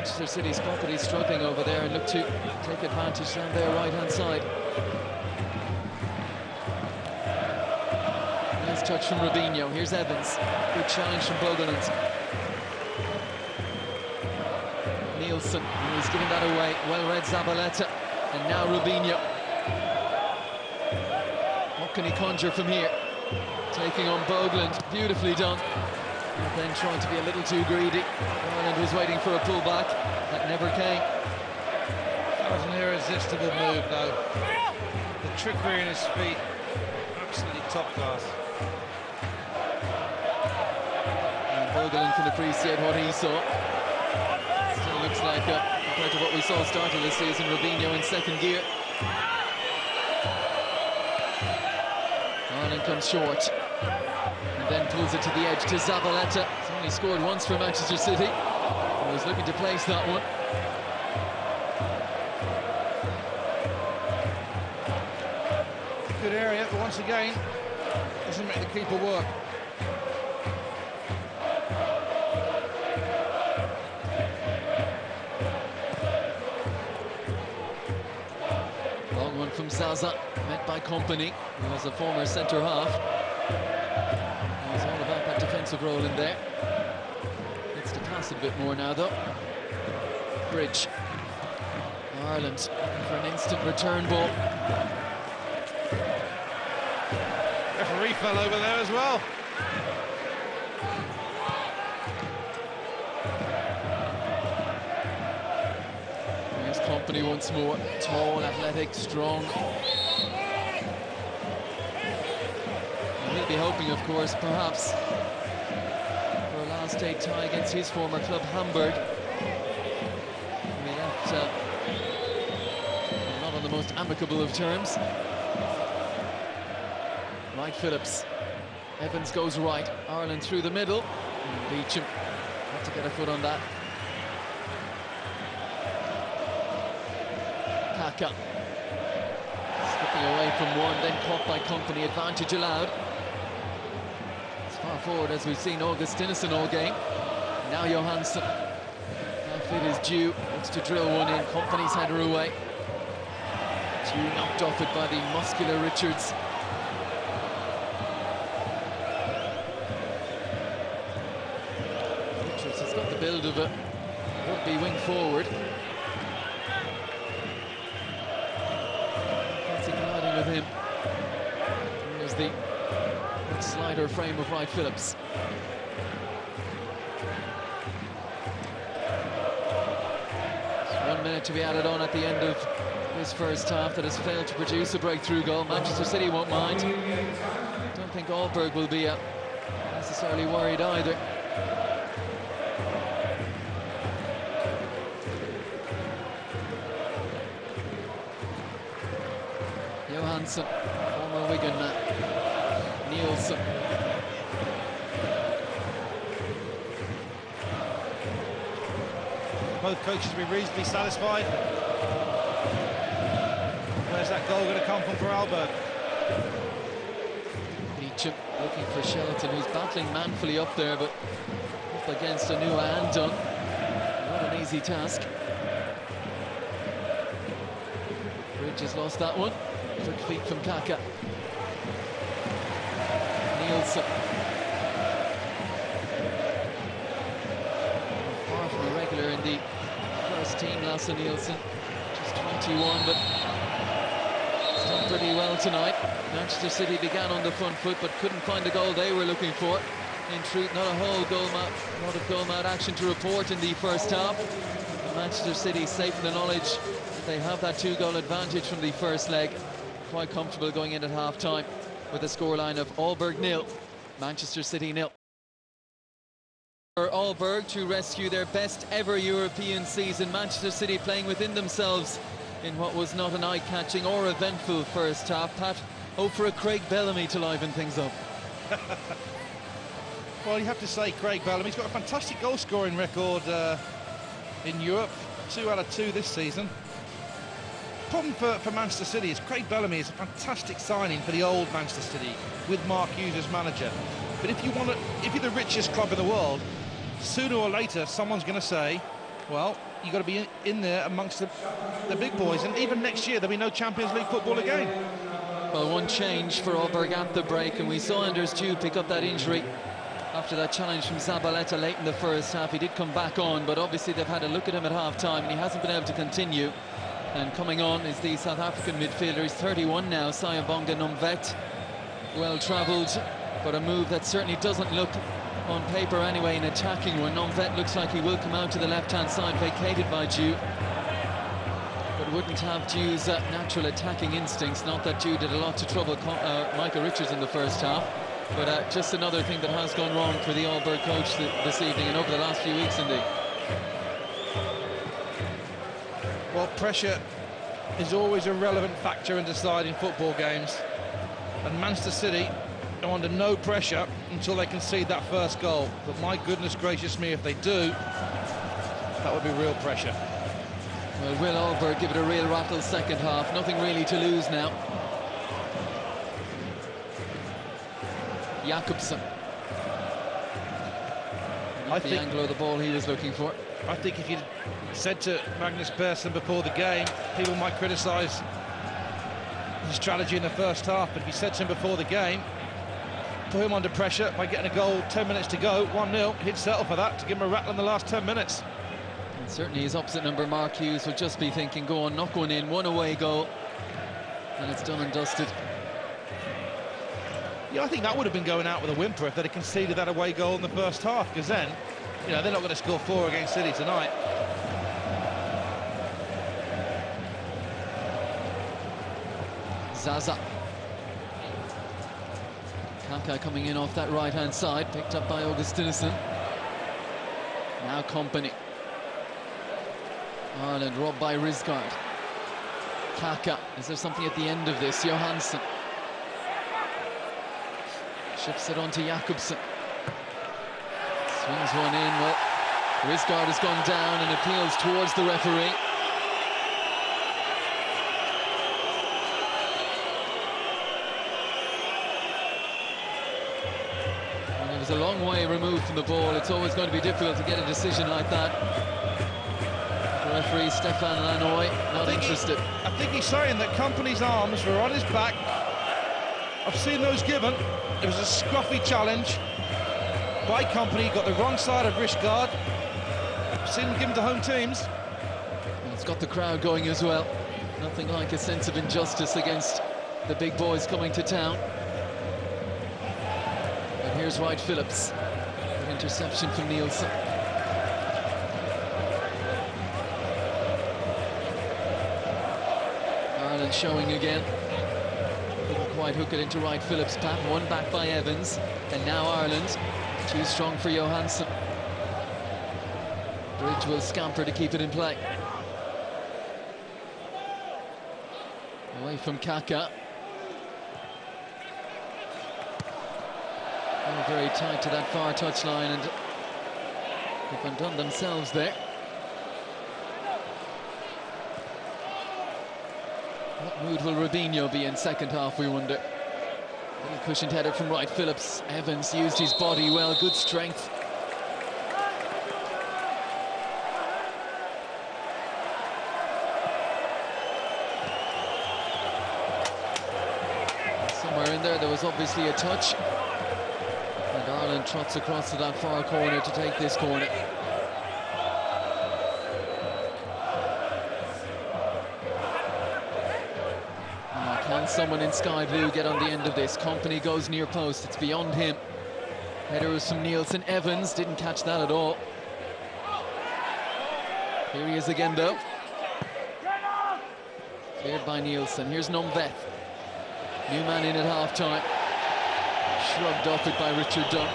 Manchester City spot that he's struggling over there and look to take advantage down their right-hand side. Nice touch from Robinho. Here's Evans. Good challenge from Bogeland. Nielsen, he's giving that away. Well-read Zabaleta. And now Robinho. What can he conjure from here? Taking on Bogeland. Beautifully done. And then trying to be a little too greedy. Ireland was waiting for a pullback. That never came. That was an irresistible move, though. The trickery in his feet, absolutely top class. And Bogeland can appreciate what he saw. Still looks like, compared to what we saw start of the season, Robinho in second gear. Ireland comes short. And then pulls it to the edge to Zabaleta. He's only scored once for Manchester City. He was looking to place that one. Good area, but once again, doesn't make the keeper work. Long one from Zaza, met by Company, who was a former centre-half. He's all about that defensive role in there. Gets to pass it a bit more now, though. Bridge. Ireland looking for an instant return ball. Referee fell over there as well. Here's Company once more. Tall, athletic, strong. And he'll be hoping, of course, perhaps for a last-day tie against his former club, Hamburg. He left not on the most amicable of terms. Right, Phillips. Evans goes right. Ireland through the middle. And Beecham had to get a foot on that. Kaka. Skipping away from one, then caught by Company. Advantage allowed. As far forward as we've seen Augustinusson all game. Now Johansson. That fit is due. Looks to drill one in. Company's header away. Due knocked off it by the muscular Richards. Has got the build of a would-be wing forward. Fancy colliding with him. Here's the slider frame of Wright Phillips. There's 1 minute to be added on at the end of this first half that has failed to produce a breakthrough goal. Manchester City won't mind. I don't think Aaborg will be necessarily worried either. Johansson, former Wigan man. Nielsen. Both coaches will be reasonably satisfied. Where's that goal going to come from for Aaborg? Beecham looking for Shelton, who's battling manfully up there, but up against Anua and Dunn. Not an easy task. Bridge has lost that one. Quick feet from Kaka. Nielsen. Far from a regular in the first team, Lasse Nielsen. Just 21, but he's done pretty well tonight. Manchester City began on the front foot, but couldn't find the goal they were looking for. In truth, not a lot of goal-mouth action to report in the first half. Manchester City safe in the knowledge that they have that 2-goal advantage from the first leg. Quite comfortable going in at half-time with a scoreline of Aaborg 0, Manchester City 0. For Aaborg to rescue their best ever European season, Manchester City playing within themselves in what was not an eye-catching or eventful first half. Pat, hope for a Craig Bellamy to liven things up. Well, you have to say Craig Bellamy's got a fantastic goal-scoring record in Europe, 2 out of 2 this season. Problem for Manchester City is Craig Bellamy is a fantastic signing for the old Manchester City with Mark Hughes as manager. But if you're the richest club in the world, sooner or later someone's going to say, well, you've got to be in there amongst the big boys, and even next year there'll be no Champions League football again. Well, one change for Aaborg at the break, and we saw Anders Jude pick up that injury after that challenge from Zabaleta late in the first half. He did come back on, but obviously they've had a look at him at half-time, and he hasn't been able to continue. And coming on is the South African midfielder. He's 31 now, Sayabonga Nomvet. Well-travelled, but a move that certainly doesn't look, on paper anyway, an attacking one. Nomvet looks like he will come out to the left-hand side, vacated by Jude. But wouldn't have Jude's natural attacking instincts. Not that Jude did a lot to trouble Michael Richards in the first half, but just another thing that has gone wrong for the Aaborg coach this evening and over the last few weeks, indeed. Well, pressure is always a relevant factor in deciding football games, and Manchester City are under no pressure until they concede that first goal. But my goodness gracious me, if they do, that would be real pressure. Well, will Aaborg give it a real rattle second half? Nothing really to lose now. Jakobsen. I the think angle of the ball he was looking for. I think if you'd said to Magnus Persson before the game, people might criticise his strategy in the first half, but if you said to him before the game, put him under pressure by getting a goal 10 minutes to go, 1-0, he'd settle for that, to give him a rattle in the last 10 minutes. And certainly his opposite number, Mark Hughes, will just be thinking, go on, knock one in, one away goal, and it's done and dusted. Yeah, I think that would have been going out with a whimper if they'd have conceded that away goal in the first half, because then, you know, they're not going to score 4 against City tonight. Zaza. Kaka coming in off that right-hand side, picked up by Augustinsson. Now Company. Ireland robbed by Rizgaard. Kaka, is there something at the end of this? Johansson. Shifts it on to Jakobsen. Swings one in, well, Rizgaard has gone down and appeals towards the referee. And it was a long way removed from the ball. It's always going to be difficult to get a decision like that. The referee, Stefan Lanoy, not interested. I think he's saying that Company's arms were on his back. I've seen those given. It was a scruffy challenge by Company, got the wrong side of Rizgaard. I've seen him given to home teams. And it's got the crowd going as well. Nothing like a sense of injustice against the big boys coming to town. And here's Wright Phillips. An interception from Nielsen. Ireland showing again. Couldn't quite hook it into Wright Phillips' path. One back by Evans. And now Ireland. Too strong for Johansson. Bridge will scamper to keep it in play. Away from Kaka. Oh, very tight to that far touchline, and they've undone themselves there. What mood will Robinho be in second half, we wonder? Little cushioned header from Wright Phillips. Evans used his body well, good strength. Somewhere in there was obviously a touch. And Ireland trots across to that far corner to take this corner. Can someone in sky blue get on the end of this? Company goes near post, it's beyond him. Header was from Nielsen. Evans didn't catch that at all. Here he is again though. Cleared by Nielsen. Here's Nomvet. New man in at half-time. Shrugged off it by Richard Dunn.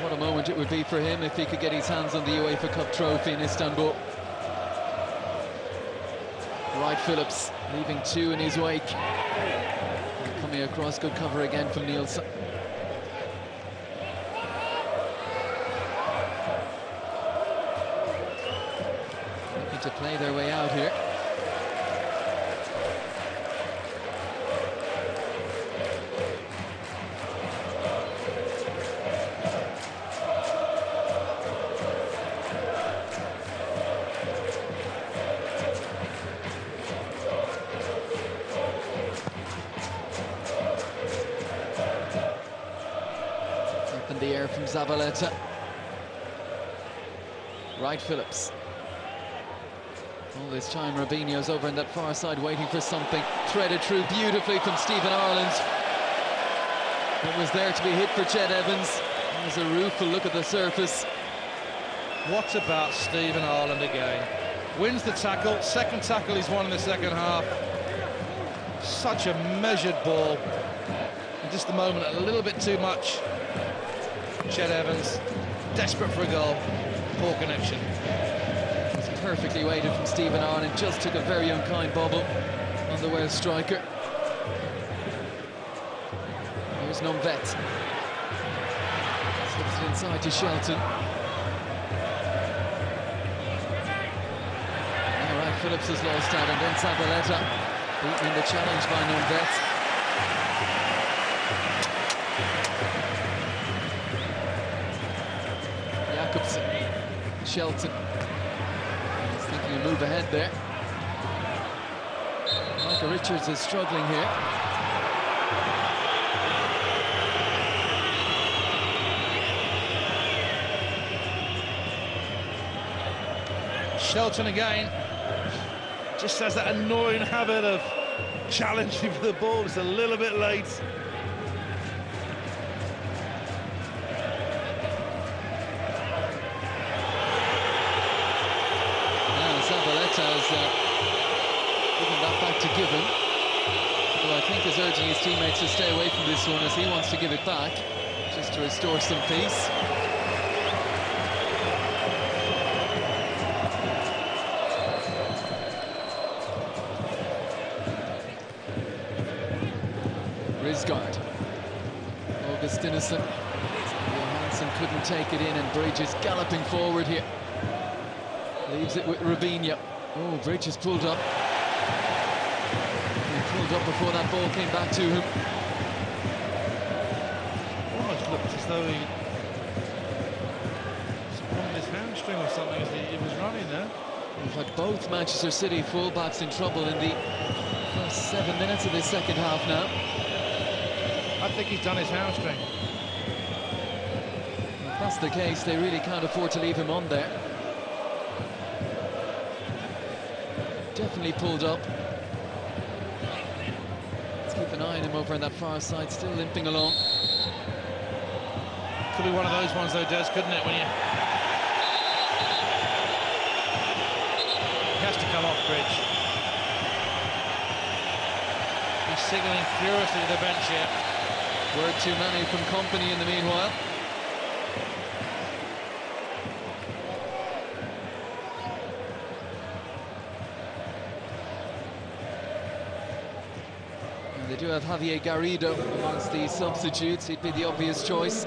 What a moment it would be for him if he could get his hands on the UEFA Cup trophy in Istanbul. Wright Phillips leaving 2 in his wake. And coming across, good cover again from Nielsen. Looking to play their way out here. the air from Zabaleta. Right, Phillips. All this time, Robinho's over on that far side waiting for something. Threaded through beautifully from Stephen Ireland. It was there to be hit for Ched Evans. There's a rueful look at the surface. What about Stephen Ireland again? Wins the tackle, second tackle he's won in the second half. Such a measured ball. And just the moment, a little bit too much. Ched Evans, desperate for a goal. Poor connection. It's perfectly weighted from Stephen Ireland. Just took a very unkind bobble on the Wales striker. Here's Nomvet. Slips it inside to Shelton. All right, Phillips has lost out, and then Zabaleta beaten in the challenge by Nomvet. Shelton. He's thinking a move ahead there. Michael Richards is struggling here. Shelton again. Just has that annoying habit of challenging for the ball. It's a little bit late. Given that back to Given, who I think is urging his teammates to stay away from this one as he wants to give it back, just to restore some peace. Risgaard. Augustinusson. Johansson couldn't take it in, and Bridge is galloping forward here. Leaves it with Robinho. Oh, Bridge is pulled up. He pulled up before that ball came back to him. Almost looked as though he sprung his hamstring or something as he was running there. In fact, both Manchester City fullbacks in trouble in the first 7 minutes of the second half now. I think he's done his hamstring. If that's the case, they really can't afford to leave him on there. Definitely pulled up. Let's keep an eye on him over on that far side, still limping along. Could be one of those ones though, Des, couldn't it, when you... He has to come off, Bridge. He's signalling furiously to the bench here. Word too many from Company in the meanwhile. They do have Javier Garrido amongst the substitutes. He'd be the obvious choice.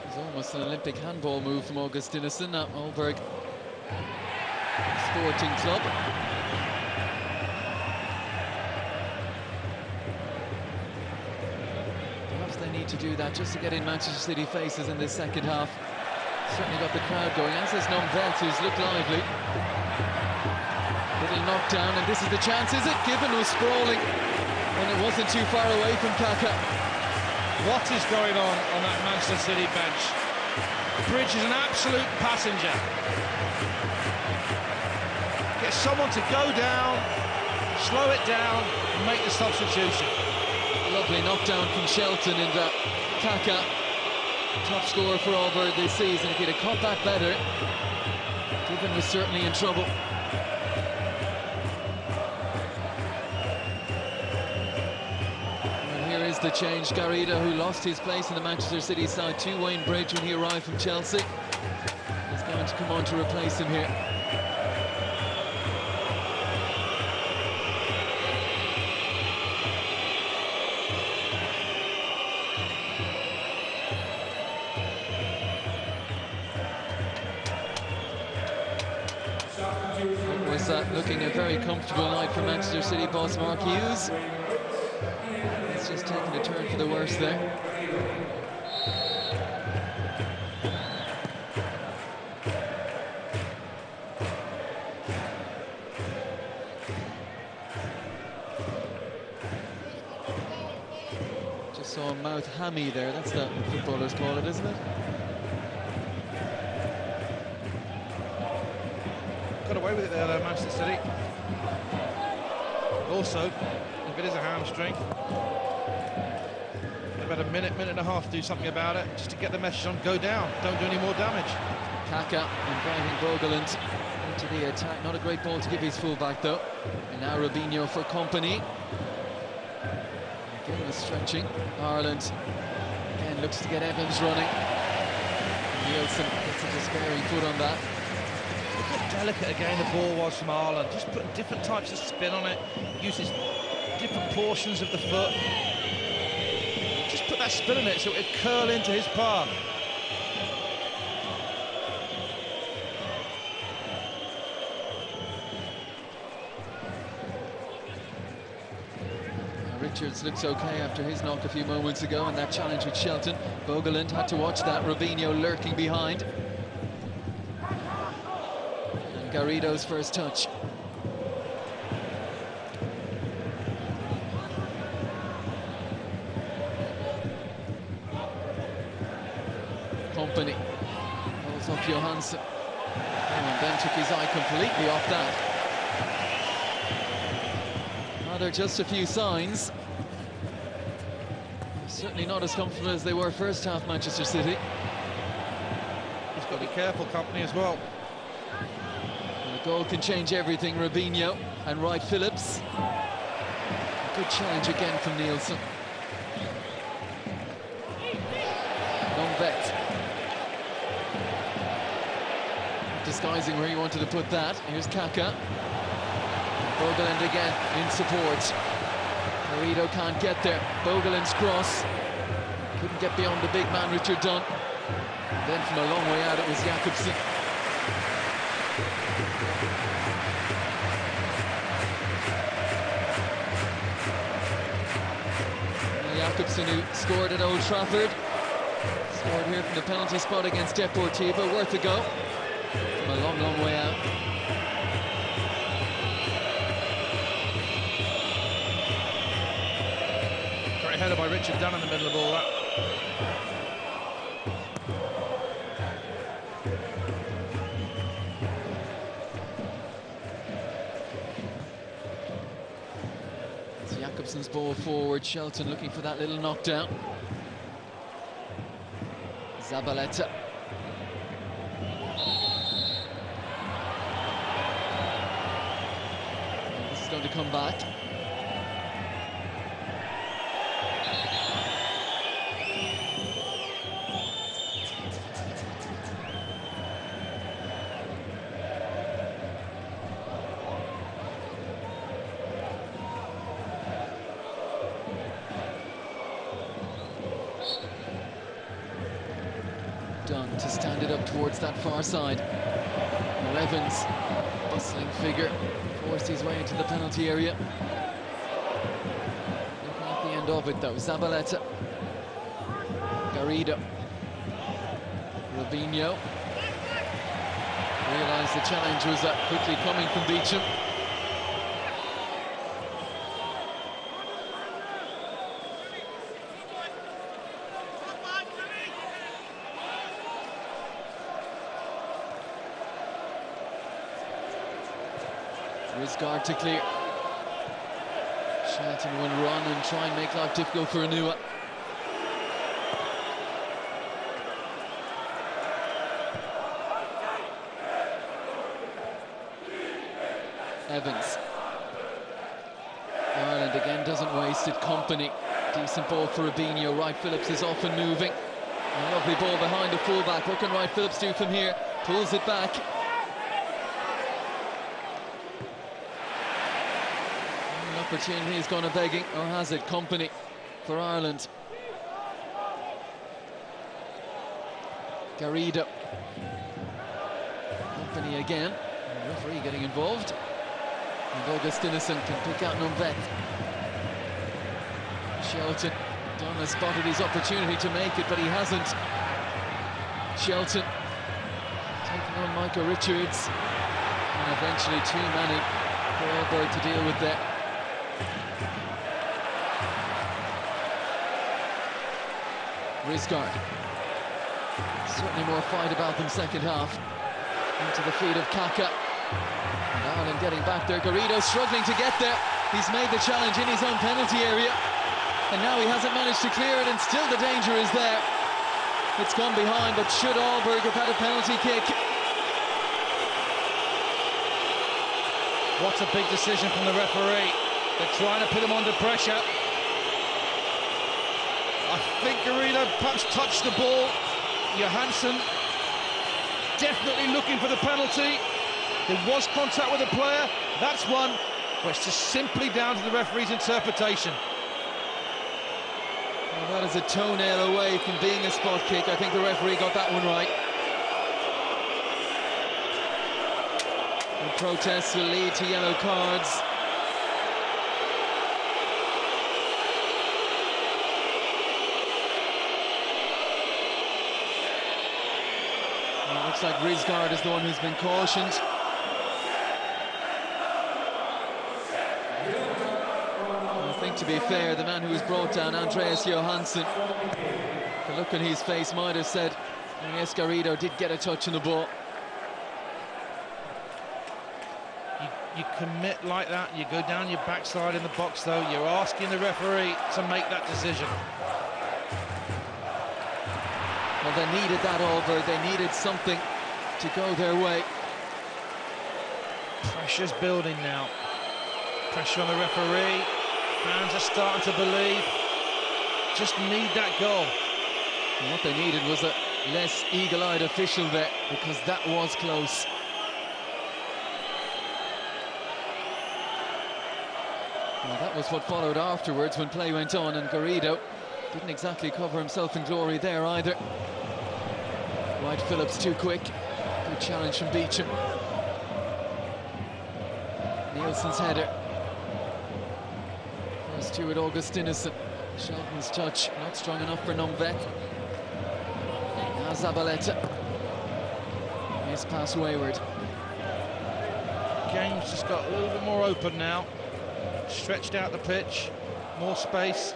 It's almost an Olympic handball move from Augustinusson at Aaborg Sporting Club. They need to do that just to get in Manchester City faces in this second half. Certainly got the crowd going, as is Nomvet, who's looked lively. Little knockdown, and this is the chance, is it? Given was sprawling, and it wasn't too far away from Kaka. What is going on that Manchester City bench? Bridge is an absolute passenger. Get someone to go down, slow it down, and make the substitution. Lovely knockdown from Shelton, and Kaka, top scorer for Aaborg this season. If he'd have caught that better, Given was certainly in trouble. And here is the change. Garrido, who lost his place in the Manchester City side to Wayne Bridge when he arrived from Chelsea, is going to come on to replace him here. Looking a very comfortable night for Manchester City boss Mark Hughes. It's just taken a turn for the worse there. saw a mouth hammy there. That's the footballers call it, isn't it? Got away with it there, though, Manchester City. Also, if it is a hamstring, they've had a minute and a half to do something about it, just to get the message on, go down, don't do any more damage. Kaka inviting Bogeland into the attack. Not a great ball to give his fullback, though. And now Robinho for company. Again, was stretching. Ireland again looks to get Evans running. Nielsen gets a despairing foot on that. Look how delicate again the ball was from Ireland, just putting different types of spin on it, uses different portions of the foot. Just put that spin on it so it would curl into his path. Richards looks okay after his knock a few moments ago, and that challenge with Shelton. Bogeland had to watch that. Robinho lurking behind. And Garrido's first touch. Company pulls up Johansson. Oh, and then took his eye completely off that. They're just a few signs. Certainly not as comfortable as they were first half, Manchester City. He's got to be careful, company, as well. And a goal can change everything. Robinho and Wright Phillips. Good challenge again from Nielsen. Longvet. Disguising where he wanted to put that. Here's Kaka. Bogeland again in support. Garrido can't get there. Bogeland's cross. Couldn't get beyond the big man, Richard Dunn. And then from a long way out, it was Jakobsen. Jakobsen, who scored at Old Trafford. Scored here from the penalty spot against Deportivo. Worth a go. From a long, long way out. Header by Richard Dunn in the middle of all that. It's Jakobsen's ball forward. Shelton looking for that little knockdown. Zabaleta. This is going to come back. Dunn to stand it up towards that far side. Now Evans, bustling figure, forced his way into the penalty area. Looking at the end of it though, Zabaleta. Garrido. Robinho. Realised the challenge was quickly coming from Beecham. Risgaard to clear. Shelton will run and try and make life difficult for Anua. Evans. Ireland again doesn't waste it. Company. Decent ball for Robinho. Wright Phillips is often moving. A lovely ball behind the fullback. What can Wright Phillips do from here? Pulls it back. Opportunity has gone a begging, or has it? Company for Ireland. Garrido. Company again. The referee getting involved. And Augustinusson can pick out Numvet. Shelton. Dunn has spotted his opportunity to make it, but he hasn't. Shelton taking on Micah Richards. And eventually too many for Aaborg to deal with there. Rizgard. Certainly more fight about them second half. Into the feet of Kaka. And Ireland getting back there. Garrido struggling to get there. He's made the challenge in his own penalty area. And now he hasn't managed to clear it, and still the danger is there. It's gone behind, but should Aaborg have had a penalty kick? What a big decision from the referee. They're trying to put him under pressure. I think Garrido perhaps touched the ball. Johansson definitely looking for the penalty. There was contact with the player. That's one. Well, it's just simply down to the referee's interpretation. Well, that is a toenail away from being a spot kick. I think the referee got that one right. The protests will lead to yellow cards. Well, it looks like Rizgard is the one who's been cautioned. I think, to be fair, the man who was brought down, Andreas Johansson, the look on his face might have said, yes, Garrido did get a touch on the ball. You commit like that, you go down your backside in the box, though, you're asking the referee to make that decision. Well, they needed that over, they needed something to go their way. Pressure's building now. Pressure on the referee. Fans are starting to believe. Just need that goal. And what they needed was a less eagle-eyed official there, because that was close. Well, that was what followed afterwards when play went on, and Garrido didn't exactly cover himself in glory there either. White Phillips too quick. Good challenge from Beecham. Nielsen's header. First to it, Augustinusson. Shelton's touch, not strong enough for Numvet. Now Zabaleta. His pass wayward. Game's just got a little bit more open now. Stretched out the pitch, more space.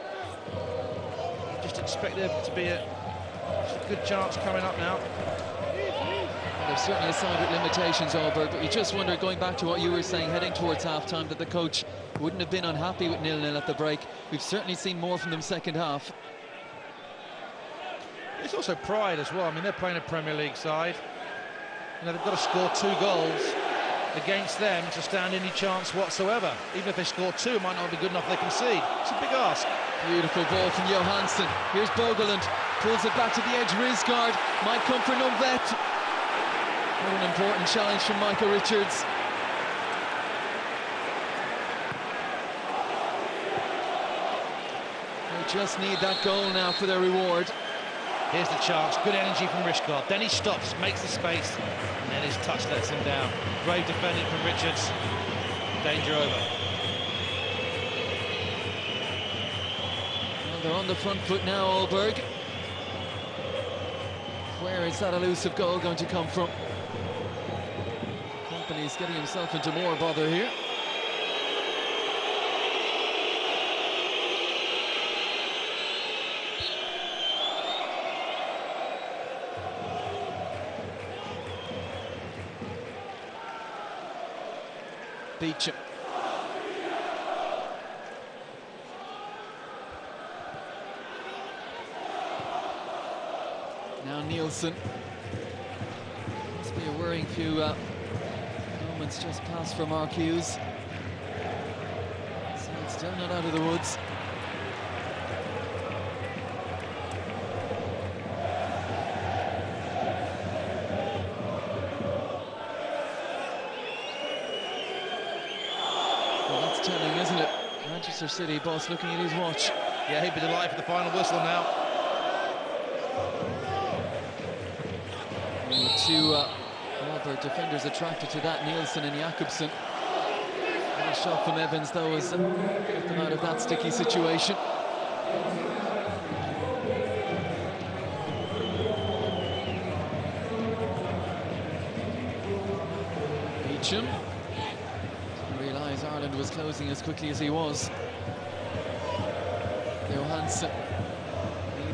Just expect there to be a good chance coming up now. Well, they've certainly assigned with limitations, Aaborg, but you just wonder, going back to what you were saying, heading towards half-time, that the coach wouldn't have been unhappy with 0-0 at the break. We've certainly seen more from them second half. It's also pride as well. I mean, they're playing a Premier League side. You know, they've got to score 2 goals against them to stand any chance whatsoever. Even if they score 2, it might not be good enough they concede. It's a big ask. Beautiful ball from Johansson. Here's Bogeland, pulls it back to the edge. Rizgard might come for Numvet. What an important challenge from Michael Richards. They just need that goal now for their reward. Here's the chance, good energy from Rizgard. Then he stops, makes the space, and then his touch lets him down. Brave defending from Richards. Danger over. Well, they're on the front foot now, Aaborg. Where is that elusive goal going to come from? Company's getting himself into more bother here. Beecham. Now Nielsen. Must be a worrying few moments just past for Mark Hughes. So it's still not out of the woods. Telling, isn't it? Manchester City boss looking at his watch. Yeah, he'd be delighted for the final whistle now. Two Aaborg defenders attracted to that, Nielsen and Jakobsen. A shot from Evans, though, has got them out of that sticky situation. Beecham. Ireland was closing as quickly as he was. Johansson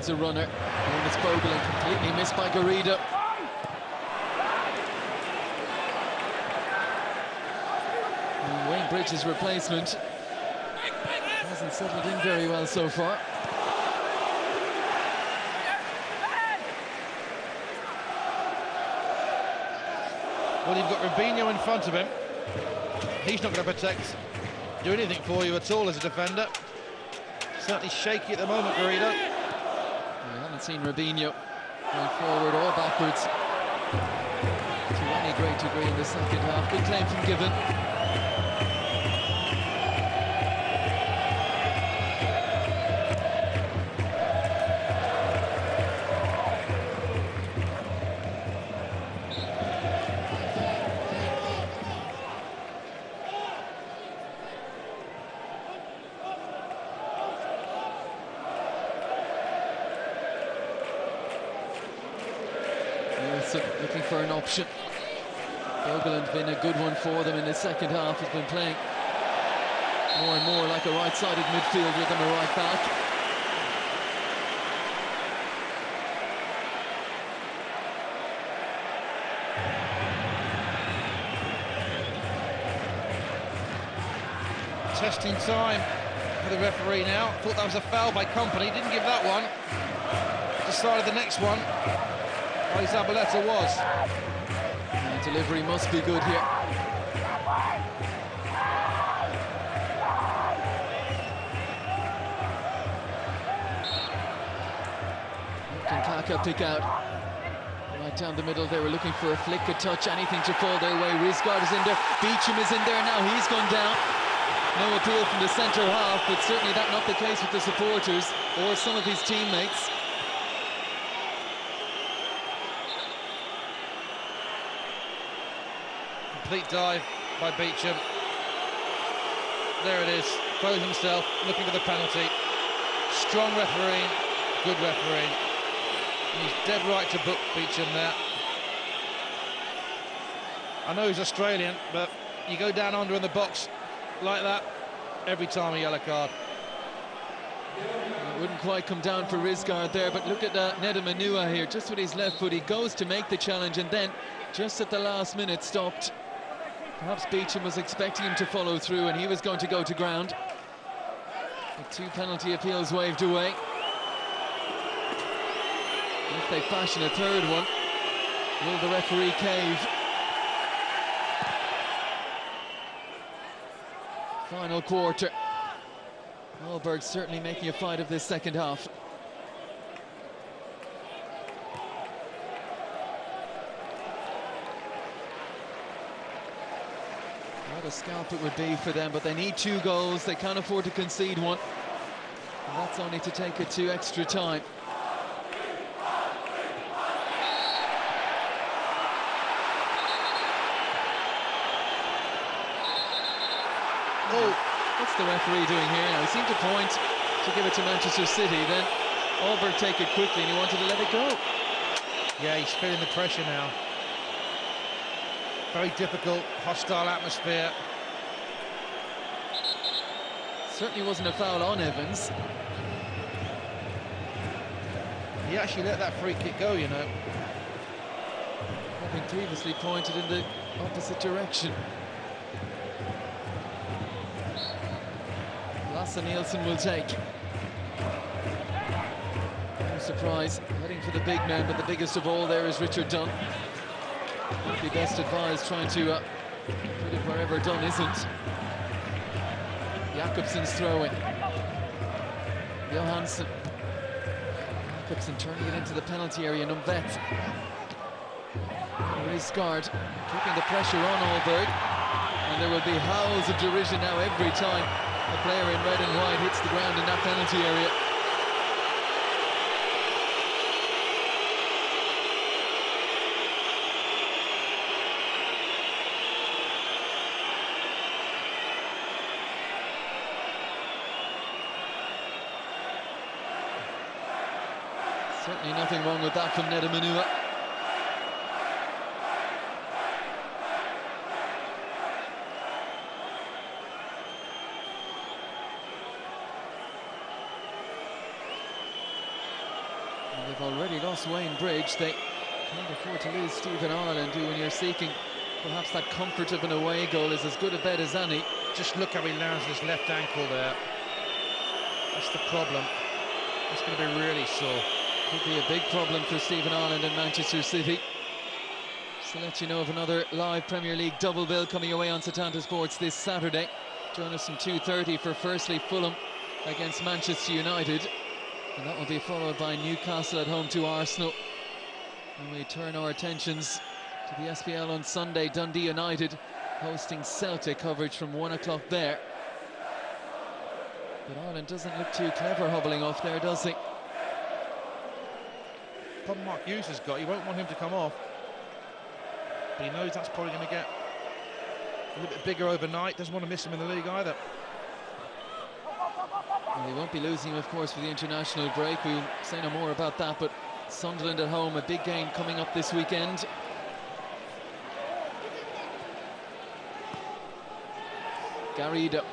It's a runner. And it's Bogle, completely missed by Garrido. And Wayne Bridges' replacement hasn't settled in very well so far. Well, you've got Robinho in front of him. He's not going to do anything for you at all as a defender. Certainly shaky at the moment, Garrido. We haven't seen Robinho going forward or backwards to any great degree in the second half. Good claim from Given. Looking for an option. Bogle has been a good one for them in the second half. He's been playing more and more like a right-sided midfielder than a right back. Testing time for the referee now. Thought that was a foul by Company. Didn't give that one. Decided the next one. Zabaleta was. The delivery must be good here. Can Kaka pick out? Right down the middle, they were looking for a flick, a touch, anything to fall their way. Risgaard is in there, Beecham is in there now, he's gone down. No appeal from the centre half, but certainly that's not the case with the supporters or some of his teammates. Complete dive by Beecham. There it is, throws himself, looking for the penalty. Strong refereeing, good refereeing. He's dead right to book Beecham there. I know he's Australian, but you go down under in the box like that, every time a yellow card. It wouldn't quite come down for Risgaard there, but look at Neda Manua here, just with his left foot. He goes to make the challenge and then, just at the last minute, stopped. Perhaps Beecham was expecting him to follow through and he was going to go to ground. The 2 penalty appeals waved away. If they fashion a third one, will the referee cave? Final quarter. Aaborg certainly making a fight of this second half. What a scalp it would be for them, but they need 2 goals. They can't afford to concede one. And that's only to take it to extra time. Oh, what's the referee doing here now? He seemed to point to give it to Manchester City, then Aaborg take it quickly and he wanted to let it go. Yeah, he's feeling the pressure now. Very difficult, hostile atmosphere. Certainly wasn't a foul on Evans. He actually let that free kick go, you know. Having previously pointed in the opposite direction. Lasse Nielsen will take. No surprise, heading for the big man, but the biggest of all there is Richard Dunn. Would be best advised trying to put it wherever Dunn isn't. Jakobsen's throw-in. Johansson. Jakobsen turning it into the penalty area. Numvet. Risgaard keeping the pressure on Aaborg. And there will be howls of derision now every time a player in red and white hits the ground in that penalty area. Certainly nothing wrong with that from Neda Manua. They've already lost Wayne Bridge. They can't afford to lose Stephen Ireland, who, when you're seeking perhaps that comfort of an away goal, is as good a bet as any. Just look how he lands his left ankle there. That's the problem. It's going to be really sore. Could be a big problem for Stephen Ireland and Manchester City. Just to let you know of another live Premier League double bill coming away on Setanta Sports this Saturday. Join us from 2:30 for firstly Fulham against Manchester United, and that will be followed by Newcastle at home to Arsenal. And we turn our attentions to the SPL on Sunday. Dundee United hosting Celtic, coverage from 1 o'clock there. But Ireland doesn't look too clever hobbling off there, does he? Problem Mark Hughes has got, he won't want him to come off, but he knows that's probably going to get a little bit bigger overnight. Doesn't want to miss him in the league either. Well, they won't be losing him, of course, for the international break. We'll say no more about that, but Sunderland at home, a big game coming up this weekend. Garrido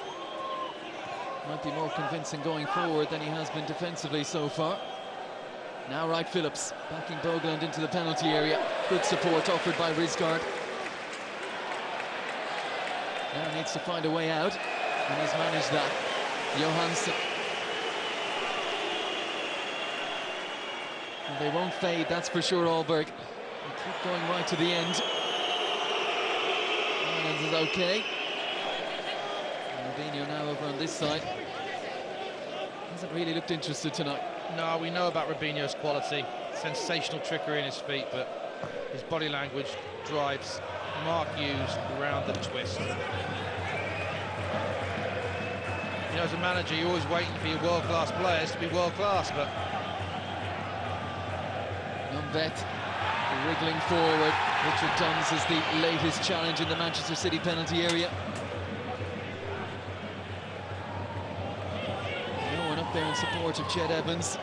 might be more convincing going forward than he has been defensively so far. Now Wright Phillips backing Bogeland into the penalty area. Good support offered by Rizgaard. Now needs to find a way out, and he's managed that. Johansson. And they won't fade, that's for sure, Aaborg. They keep going right to the end. Ireland is okay. Robinho now over on this side. Hasn't really looked interested tonight. No, we know about Robinho's quality. Sensational trickery in his feet, but his body language drives Mark Hughes around the twist. You know, as a manager, you're always waiting for your world-class players to be world-class, but... Numvet wriggling forward. Richard Duns is the latest challenge in the Manchester City penalty area. No one up there in support of Ched Evans.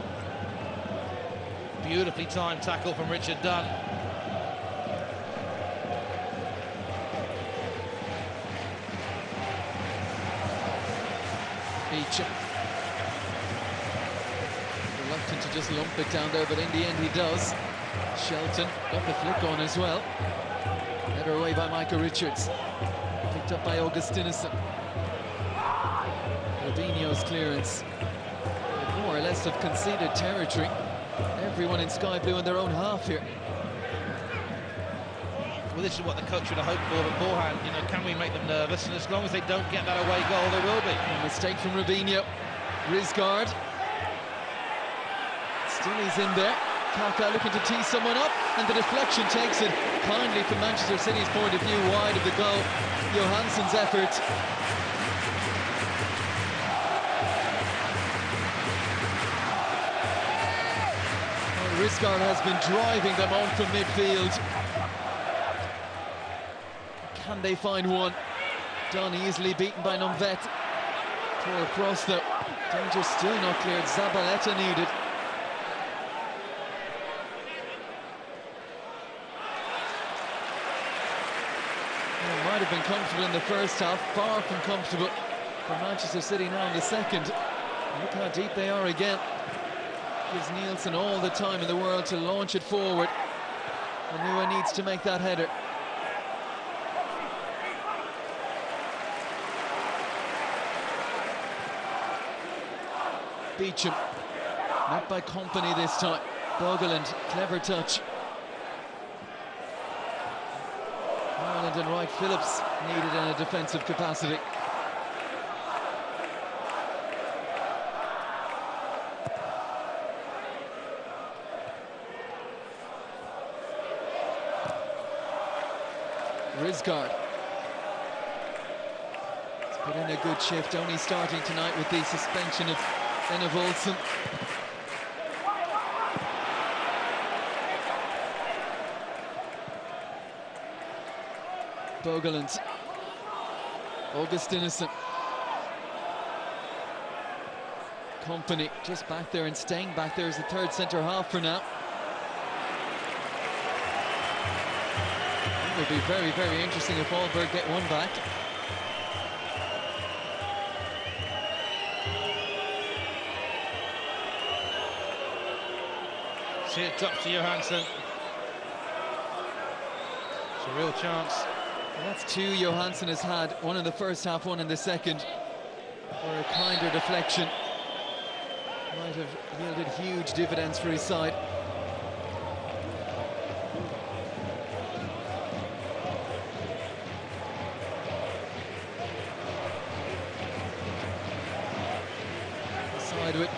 Beautifully timed tackle from Richard Dunn. Beecham. Reluctant to just lump it down there, but in the end he does. Shelton got the flick on as well. Header away by Micah Richards. Picked up by Augustinusson. Robinho's clearance. More or less have conceded territory. Everyone in sky blue in their own half here. Well, this is what the coach would have hoped for beforehand. You know, can we make them nervous? And as long as they don't get that away goal, they will be. A mistake from Robinho. Rizgaard. Still he's in there. Kaka looking to tee someone up, and the deflection takes it kindly from Manchester City's point of view, wide of the goal. Johansson's effort. Well, Rizgaard has been driving them on from midfield. Can they find one? Dunn easily beaten by Numvet. Tore across though. Danger still not cleared. Zabaleta needed. Well, might have been comfortable in the first half. Far from comfortable for Manchester City now in the second. Look how deep they are again. Gives Nielsen all the time in the world to launch it forward. Anua needs to make that header. Beecham, met by Company this time. Bogeland, clever touch. Ireland and Wright Phillips needed in a defensive capacity. Rizgaard. He's put in a good shift, only starting tonight with the suspension of Enna Olsen. Bogeland. Augustinusson. Company just back there and staying back there as the third centre half for now. It will be very, very interesting if Aaborg get one back. See it drops to Johansson. It's a real chance. Well, that's two Johansson has had, one in the first half, one in the second, for a kinder deflection. Might have yielded huge dividends for his side. A side with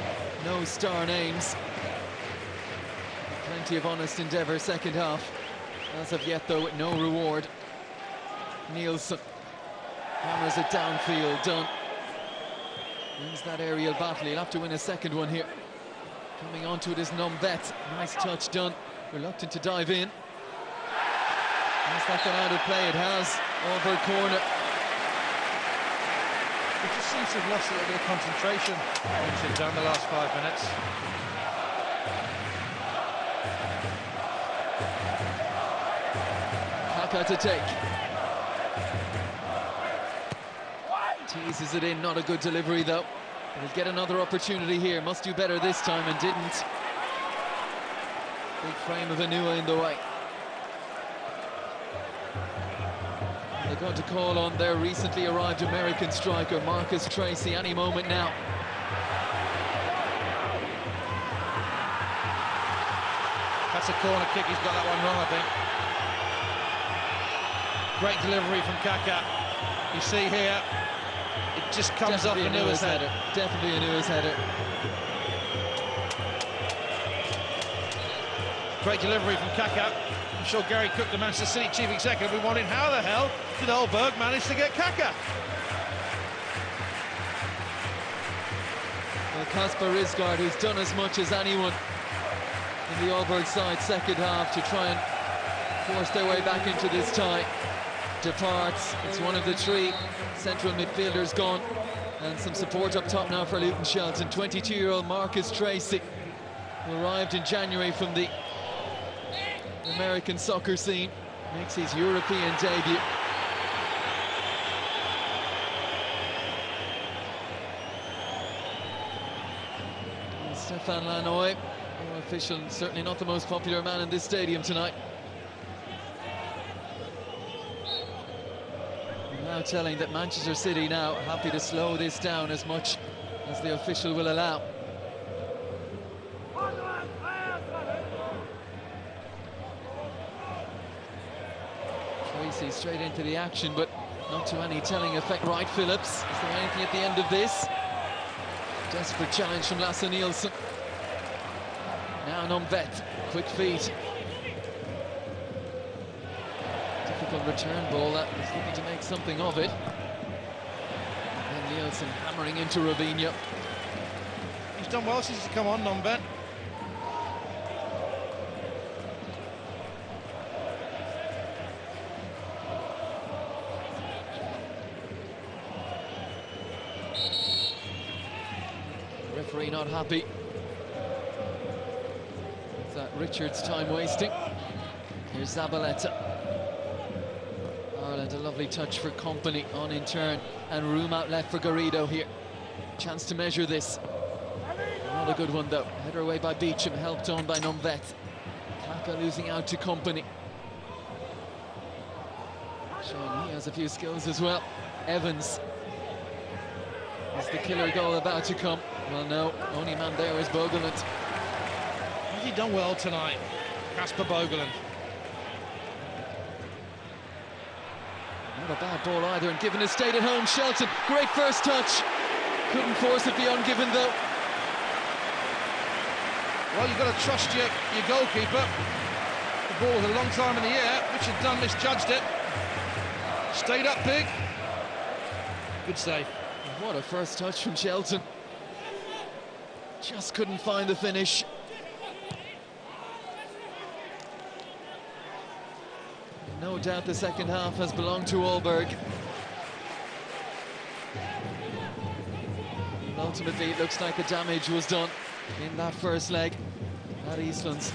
no star names. Plenty of honest endeavour second half. As of yet, though, with no reward. Nielsen hammers it downfield, done. Wins that aerial battle. He'll have to win a second one here. Coming onto it is Numbet. Nice touch done. Reluctant to dive in. Has that gone out of play? It has. Aaborg corner. It just seems to have lost a little bit of concentration down the last 5 minutes. Kaka to take. Teases it in, not a good delivery though. He'll get another opportunity here, must do better this time and didn't. Big frame of Anua in the way. They're going to call on their recently arrived American striker, Marcus Tracy, any moment now. That's a corner kick, he's got that one wrong, I think. Great delivery from Kaka. You see here, it just comes off Anua's header. Definitely Anua's header. Great delivery from Kaka. I'm sure Gary Cook, the Manchester City chief executive, will be wondering how the hell did Aaborg manage to get Kaka? Well, Kasper Risgaard, who's done as much as anyone in the Aaborg side second half to try and force their way back into this tie, departs. It's one of the three central midfielders gone, and some support up top now for Luton Shelton. 22-year-old Marcus Tracy, who arrived in January from the American soccer scene, makes his European debut. And Stefan Lanoy, official, certainly not the most popular man in this stadium tonight. Now telling that Manchester City now happy to slow this down as much as the official will allow. Tracy straight into the action, but not to any telling effect. Right, Phillips. Is there anything at the end of this? Desperate challenge from Lasse Nielsen. Now Numbet, quick feet. Difficult return ball, that is looking to make something of it. And Nielsen hammering into Robinho. He's done well since he's come on, Numbet. Referee not happy. Is that Richards time wasting? Here's Zabaleta. Ireland, a lovely touch for Company on in turn, and room out left for Garrido here. Chance to measure this. Not a good one though. Header away by Beecham, helped on by Numbet. Kaka losing out to Company. Showing he has a few skills as well. Evans. Is the killer goal about to come? Well, no, only man there is Bogeland. Has he done well tonight, Kasper Bogeland? Not a bad ball either, and given his state at home, Shelton, great first touch. Couldn't force it beyond given though. Well, you've got to trust your goalkeeper. The ball was a long time in the air. Richard Dunn misjudged it. Stayed up big. Good save. What a first touch from Shelton. Just couldn't find the finish. No doubt the second half has belonged to Aaborg. And ultimately, it looks like the damage was done in that first leg at Eastlands.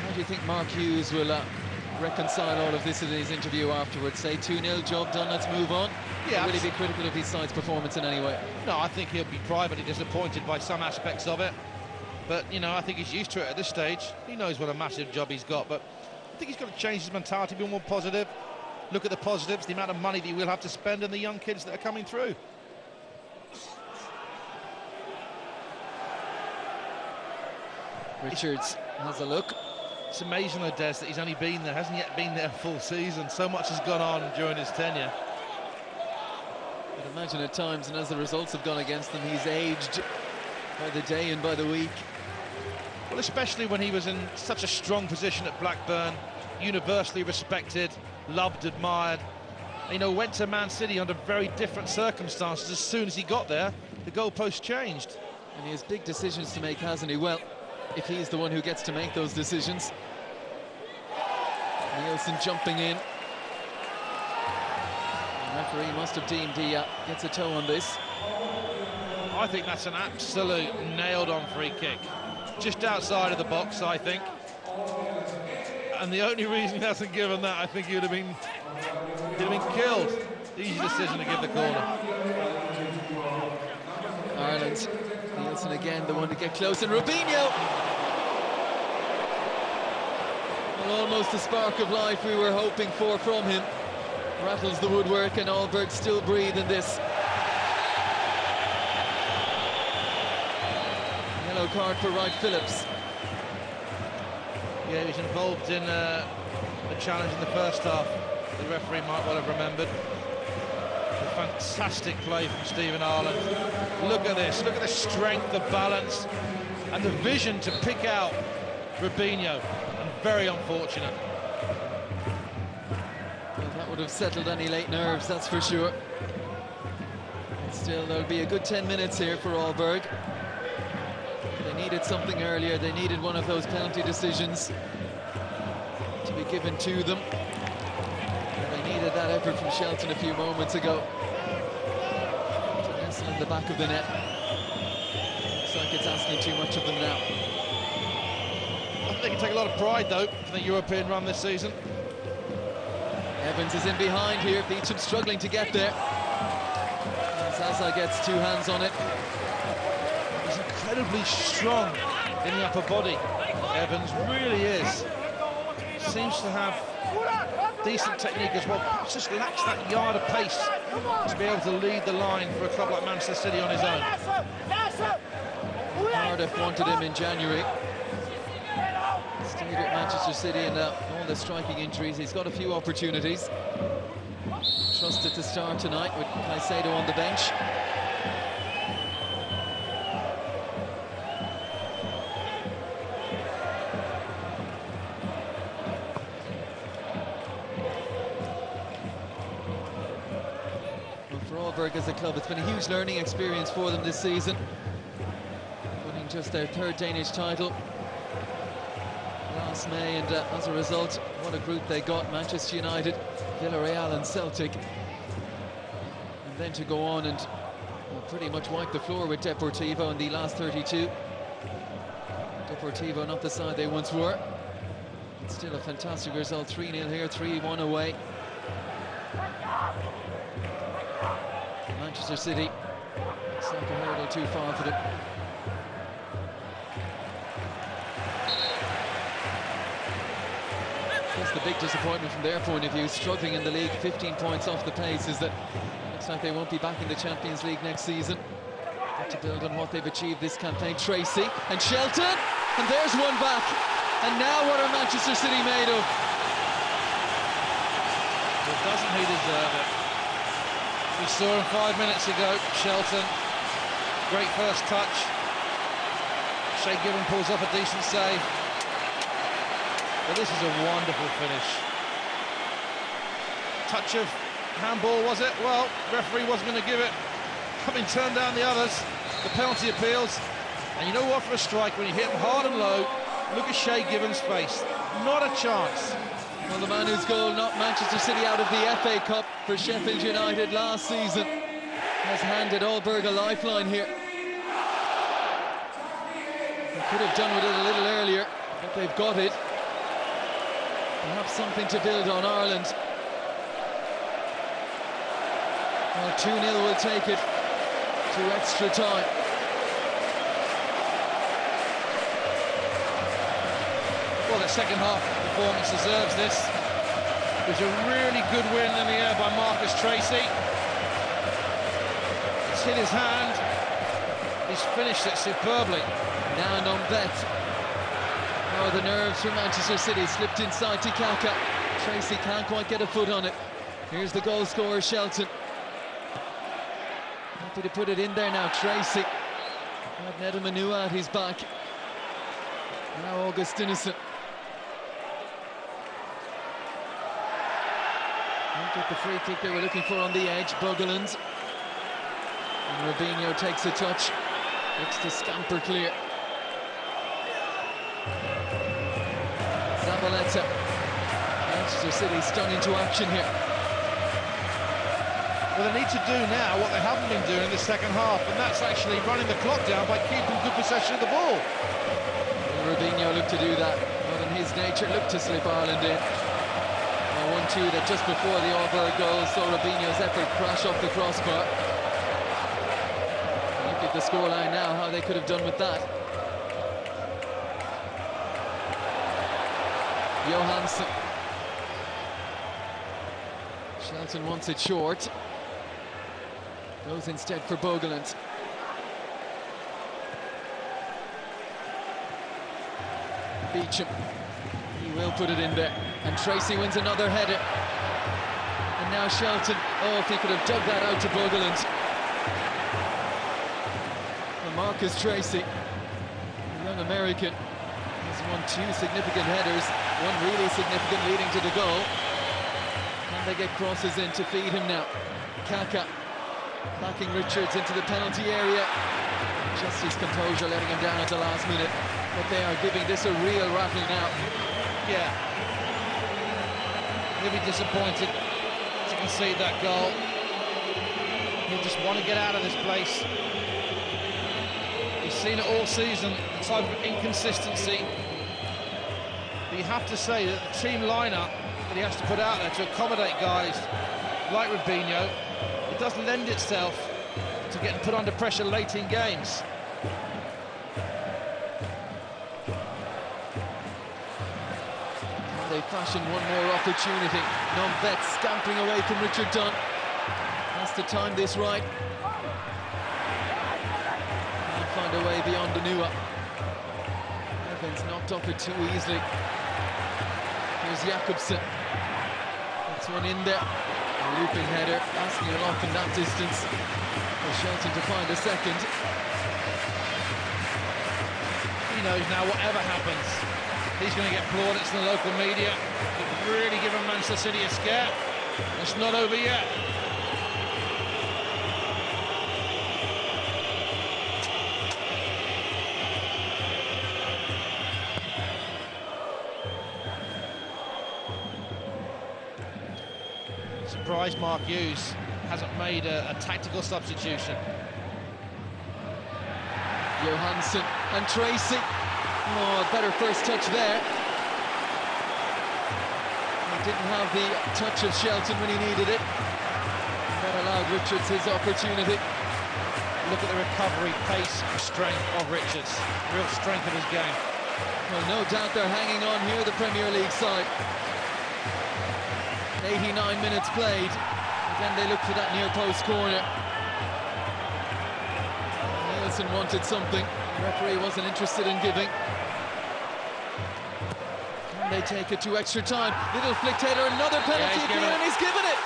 How do you think Mark Hughes will reconcile all of this in his interview afterwards? Say 2-0, job done, let's move on? Yeah, Will he be critical of his side's performance in any way? No, I think he'll be privately disappointed by some aspects of it. But, you know, I think he's used to it at this stage. He knows what a massive job he's got, but I think he's got to change his mentality, be more positive. Look at the positives, the amount of money that he will have to spend, and the young kids that are coming through. Richards has a look. It's amazing, though, Des, that he's only been there, hasn't yet been there a full season. So much has gone on during his tenure. I'd imagine at times, and as the results have gone against them, he's aged by the day and by the week. Well, especially when he was in such a strong position at Blackburn, universally respected, loved, admired. You know, went to Man City under very different circumstances. As soon as he got there, the goalpost changed. And he has big decisions to make, hasn't he? Well, if he's the one who gets to make those decisions. Nielsen jumping in. The referee must have deemed he gets a toe on this. I think that's an absolute nailed-on free kick. Just outside of the box, I think. And the only reason he hasn't given that, I think he'd have been killed. Easy decision to give the corner. Ireland. Nielsen again, the one to get close, and Robinho! Well, almost the spark of life we were hoping for from him. Rattles the woodwork, and Aaborg still breathing this. Yellow card for Wright Phillips. Yeah, he was involved in a challenge in the first half. The referee might well have remembered. A fantastic play from Stephen Ireland. Look at this, look at the strength, the balance, and the vision to pick out Robinho. And very unfortunate. Well, that would have settled any late nerves, that's for sure. But still, there'll be a good 10 minutes here for Aaborg. They needed something earlier. They needed one of those penalty decisions to be given to them. They needed that effort from Shelton a few moments ago. To nestle in the back of the net. Looks like it's asking too much of them now. I think they can take a lot of pride, though, for the European run this season. Evans is in behind here. Beecham struggling to get there. Zaza gets two hands on it. He's incredibly strong in the upper body. Evans really is. Seems to have decent technique as well. Perhaps just lacks that yard of pace to be able to lead the line for a club like Manchester City on his own. Cardiff wanted him in January. Stayed at Manchester City, and all the striking injuries, he's got a few opportunities. Trusted to start tonight with Caicedo on the bench. Aaborg as a club, it's been a huge learning experience for them this season. Winning just their third Danish title last May, and as a result, what a group they got: Manchester United, Villarreal and Celtic. And then to go on and pretty much wipe the floor with Deportivo in the last 32. Deportivo not the side they once were. It's still a fantastic result, 3-0 here, 3-1 away. Manchester City, it's like a hurdle too far for them. That's the big disappointment from their point of view, struggling in the league, 15 points off the pace, is that looks like they won't be back in the Champions League next season. Got to build on what they've achieved this campaign. Tracy and Shelton, and there's one back. And now what are Manchester City made of? Well, doesn't he deserve it? We saw him 5 minutes ago, Shelton. Great first touch. Shea Given pulls off a decent save. But this is a wonderful finish. Touch of handball, was it? Well, referee wasn't going to give it. Having turned down the others, the penalty appeals. And you know what, for a strike, when you hit him hard and low, look at Shea Given's face. Not a chance. Well, the man whose goal knocked Manchester City out of the FA Cup for Sheffield United last season has handed Aaborg a lifeline here. They could have done with it a little earlier, but they've got it. Perhaps something to build on Ireland. Well, 2-0 will take it to extra time. Well, the second half performance deserves this. There's a really good win in the air by Marcus Tracy. It's hit his hand. He's finished it superbly. Now Nombet. Oh, the nerves from Manchester City, slipped inside to Kaka. Tracy can't quite get a foot on it. Here's the goal scorer, Shelton. Happy to put it in there now, Tracy. Got Nedum at his back. Now Augustinusson. Won't get the free kick they were looking for on the edge, Bogeland. And Robinho takes a touch. Looks to scamper clear. Zabaleta. Manchester City stung into action here. Well, they need to do now what they haven't been doing in the second half, and that's actually running the clock down by keeping good possession of the ball. Well, Robinho looked to do that, but in his nature looked to slip Ireland in. 1-2 that just before the Aaborg goal saw Robinho's effort crash off the crossbar. Look at the scoreline now, how they could have done with that. Johansson. Shelton wants it short. Goes instead for Bogeland. Beecham. He will put it in there. And Tracy wins another header. And now Shelton. Oh, if he could have dug that out to Bogeland. Well, Marcus Tracy, the young American, has won 2 significant headers, one really significant leading to the goal. And they get crosses in to feed him now. Kaka backing Richards into the penalty area. Just his composure letting him down at the last minute. But they are giving this a real rattle now. Yeah. He'll be disappointed to concede that goal. He'll just want to get out of this place. He's seen it all season, the type of inconsistency. But you have to say that the team lineup that he has to put out there to accommodate guys like Robinho, it does lend itself to getting put under pressure late in games. They fashion one more opportunity. Nombet scampering away from Richard Dunn. Has to time this right. And find a way beyond Danua. Evans knocked off it too easily. Here's Jakobsen. That's one in there. A looping header, asking a lot from that distance. For Shelton to find a second. He knows now whatever happens, he's going to get plaudits in the local media. It's really given Manchester City a scare. It's not over yet. Surprised Mark Hughes hasn't made a tactical substitution. Johansson and Tracy. Oh, better first touch there. He didn't have the touch of Shelton when he needed it. That allowed Richards his opportunity. Look at the recovery, pace, strength of Richards. Real strength of his game. Well, no doubt they're hanging on here, the Premier League side. 89 minutes played. Again, they look for that near post corner. Nielsen wanted something. The referee wasn't interested in giving. Can they take it to extra time? Little flick header, another penalty appeal, and he's given it.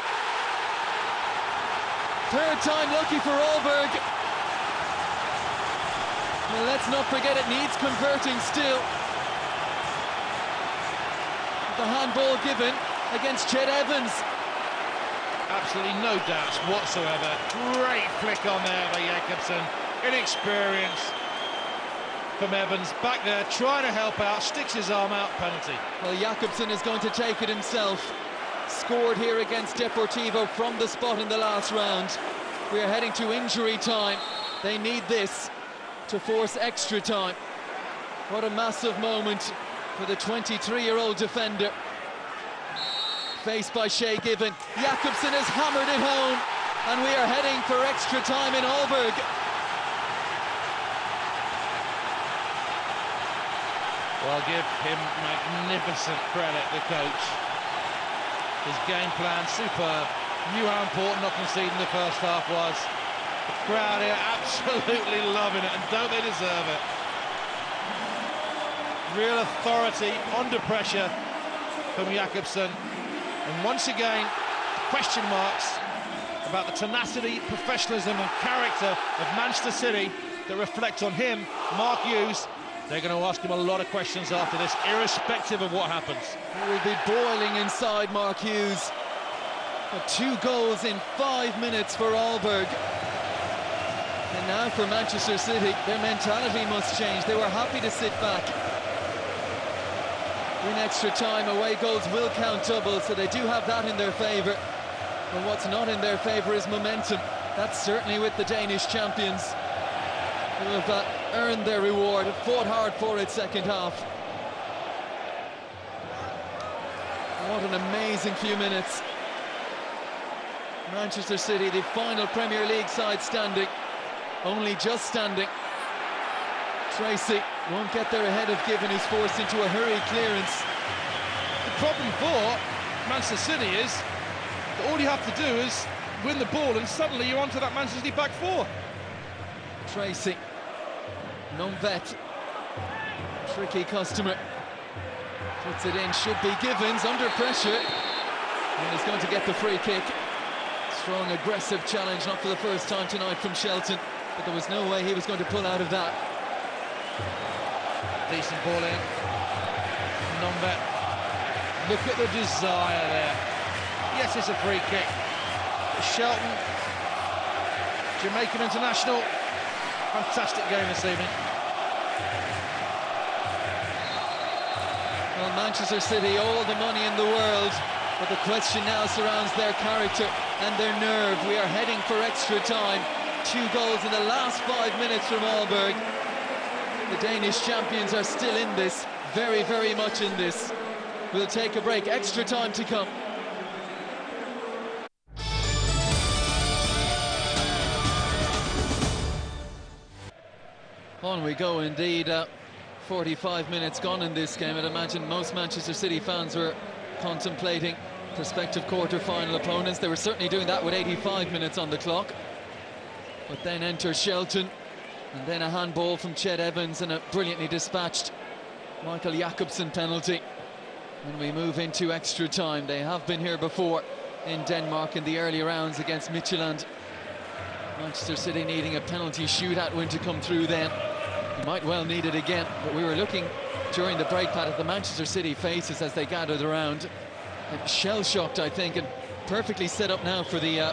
Third time lucky for Aaborg. Well, let's not forget it needs converting still. The handball given against Chet Evans. Absolutely no doubts whatsoever. Great flick on there by Jakobsen. Inexperience from Evans. Back there, trying to help out, sticks his arm out, penalty. Well, Jakobsen is going to take it himself. Scored here against Deportivo from the spot in the last round. We are heading to injury time. They need this to force extra time. What a massive moment for the 23-year-old defender. faced by Shea Given. Jakobsen has hammered it home, and we are heading for extra time in Aaborg. Well, give him magnificent credit, the coach. His game plan, superb. Knew how important not conceding the first half was. The crowd here absolutely loving it, and don't they deserve it? Real authority under pressure from Jakobsen. And once again, question marks about the tenacity, professionalism and character of Manchester City that reflect on him, Mark Hughes. They're going to ask him a lot of questions after this, irrespective of what happens. It will be boiling inside Mark Hughes. But 2 goals in 5 minutes for Aaborg. And now for Manchester City, their mentality must change. They were happy to sit back. In extra time, away goals will count double, so they do have that in their favour. But what's not in their favour is momentum. That's certainly with the Danish champions, who have earned their reward, fought hard for it second half. What an amazing few minutes. Manchester City, the final Premier League side standing, only just standing. Tracy won't get there ahead of Given, who's forced into a hurried clearance. The problem for Manchester City is that all you have to do is win the ball and suddenly you're onto that Manchester City back four. Tracy, non-vet, tricky customer, puts it in, should be Givens, under pressure, and he's going to get the free kick. Strong, aggressive challenge, not for the first time tonight from Shelton, but there was no way he was going to pull out of that. Decent ball in, non-vet, look at the desire there. Yes, it's a free kick, but Shelton, Jamaican international, fantastic game this evening. Well, Manchester City, all the money in the world, but the question now surrounds their character and their nerve. We are heading for extra time. 2 goals in the last 5 minutes from Aaborg. The Danish champions are still in this, very, very much in this. We'll take a break, extra time to come. On we go indeed. 45 minutes gone in this game. I'd imagine most Manchester City fans were contemplating prospective quarter-final opponents. They were certainly doing that with 85 minutes on the clock. But then enter Shelton, and then a handball from Ched Evans and a brilliantly dispatched Michael Jakobsen penalty. And we move into extra time. They have been here before in Denmark in the early rounds against Midtjylland. Manchester City needing a penalty shootout win to come through then. He might well need it again, but we were looking during the break, Pat, at the Manchester City faces as they gathered around. And shell-shocked, I think, and perfectly set up now for the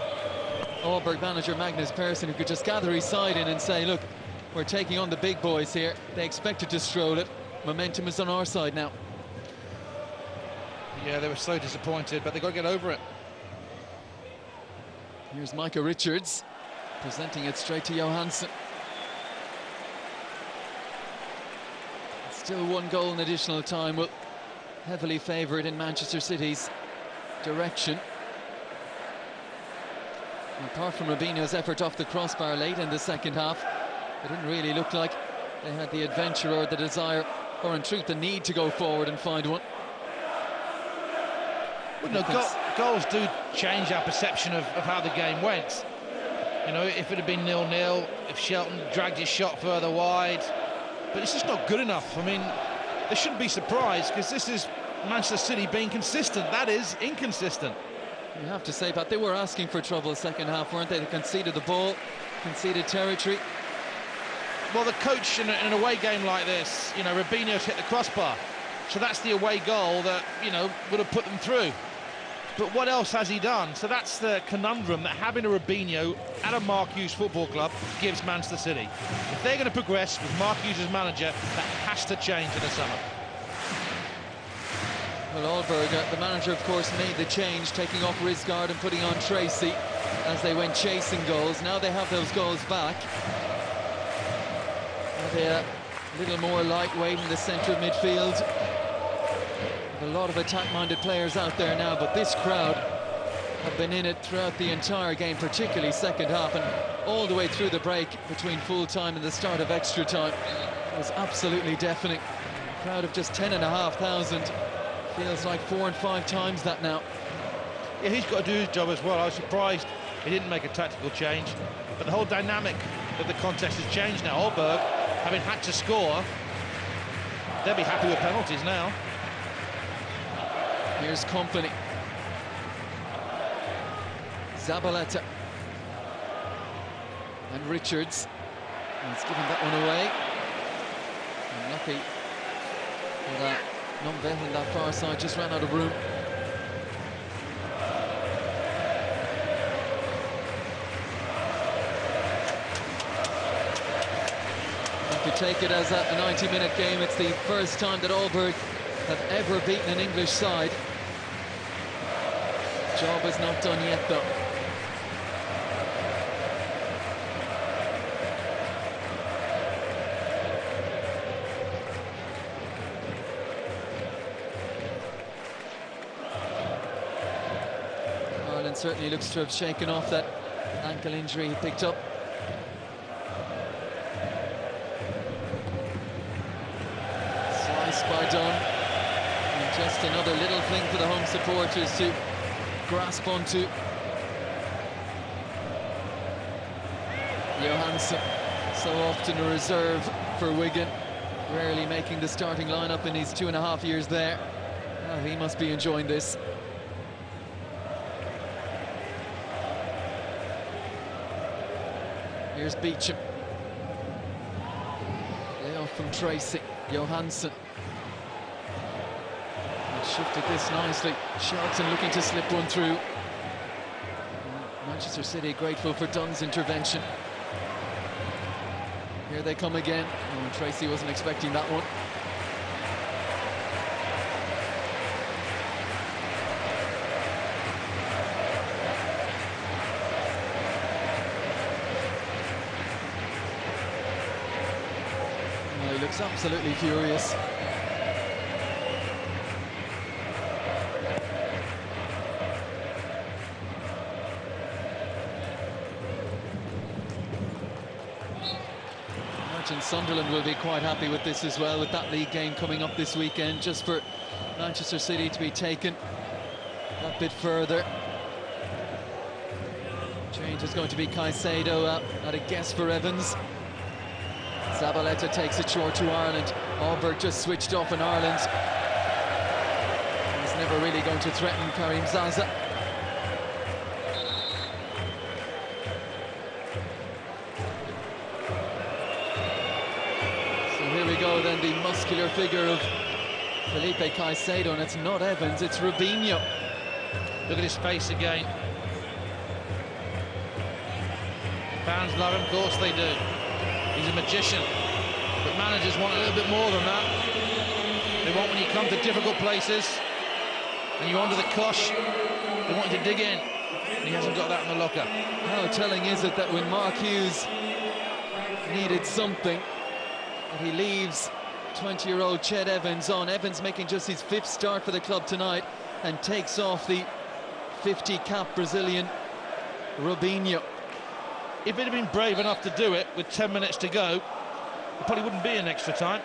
Aaborg manager Magnus Persson, who could just gather his side in and say, look, we're taking on the big boys here. They expected to stroll it. Momentum is on our side now. Yeah, they were so disappointed, but they've got to get over it. Here's Micah Richards, presenting it straight to Johansson. Still 1 goal in additional time, well, heavily favoured in Manchester City's direction. And apart from Robinho's effort off the crossbar late in the second half, it didn't really look like they had the adventure or the desire, or in truth the need to go forward and find one. Well, no, goals do change our perception of how the game went. You know, if it had been 0-0, if Shelton dragged his shot further wide, but it's just not good enough. I mean, they shouldn't be surprised, because this is Manchester City being consistent. That is inconsistent. You have to say, but they were asking for trouble second half, weren't they? They conceded the ball, conceded territory. Well, the coach in an away game like this, you know, Robinho's hit the crossbar, so that's the away goal that, you know, would have put them through. But what else has he done? So that's the conundrum that having a Robinho at a Mark Hughes football club gives Manchester City. If they're going to progress with Mark Hughes as manager, that has to change in the summer. Well, Aaborg, the manager, of course, made the change, taking off Risgaard and putting on Tracy as they went chasing goals. Now they have those goals back. They're a little more lightweight in the centre of midfield. A lot of attack-minded players out there now, but this crowd have been in it throughout the entire game, particularly second half, and all the way through the break between full-time and the start of extra time. It was absolutely deafening. A crowd of just 10,500. Feels like 4 and 5 times that now. Yeah, he's got to do his job as well. I was surprised he didn't make a tactical change, but the whole dynamic of the contest has changed now. Aaborg, having had to score, they'll be happy with penalties now. Here's company. Zabaleta. And Richards. He's given that one away. Unlucky for that. Numbet on that far side just ran out of room. If you take it as a 90-minute game, it's the first time that Aaborg have ever beaten an English side. Job is not done yet, though. Ireland certainly looks to have shaken off that ankle injury he picked up. Sliced by Dunn. And just another little thing for the home supporters to grasp onto. Johansson, so often a reserve for Wigan, rarely making the starting lineup in his 2.5 years there. Oh, he must be enjoying this. Here's Beecham. Layoff from Tracy. Johansson. Shifted this nicely. Shelton looking to slip one through. Manchester City grateful for Dunn's intervention. Here they come again. Oh, and Tracy wasn't expecting that one. Oh, he looks absolutely furious. And Sunderland will be quite happy with this as well, with that league game coming up this weekend, just for Manchester City to be taken that bit further. Change is going to be Caicedo at a guess for Evans. Zabaleta takes it short to Ireland. Aaborg just switched off in Ireland. He's never really going to threaten Karim Zaza. Here we go then, the muscular figure of Felipe Caicedo, and it's not Evans, it's Rubinho. Look at his face again. Fans love him, of course they do. He's a magician, but managers want a little bit more than that. They want, when you come to difficult places and you're under the cosh, they want you to dig in, and he hasn't got that in the locker. How telling is it that when Mark Hughes needed something, he leaves 20-year-old Ched Evans on. Evans making just his 5th start for the club tonight, and takes off the 50-cap Brazilian Rubinho. If he'd have been brave enough to do it with 10 minutes to go, it probably wouldn't be an extra time.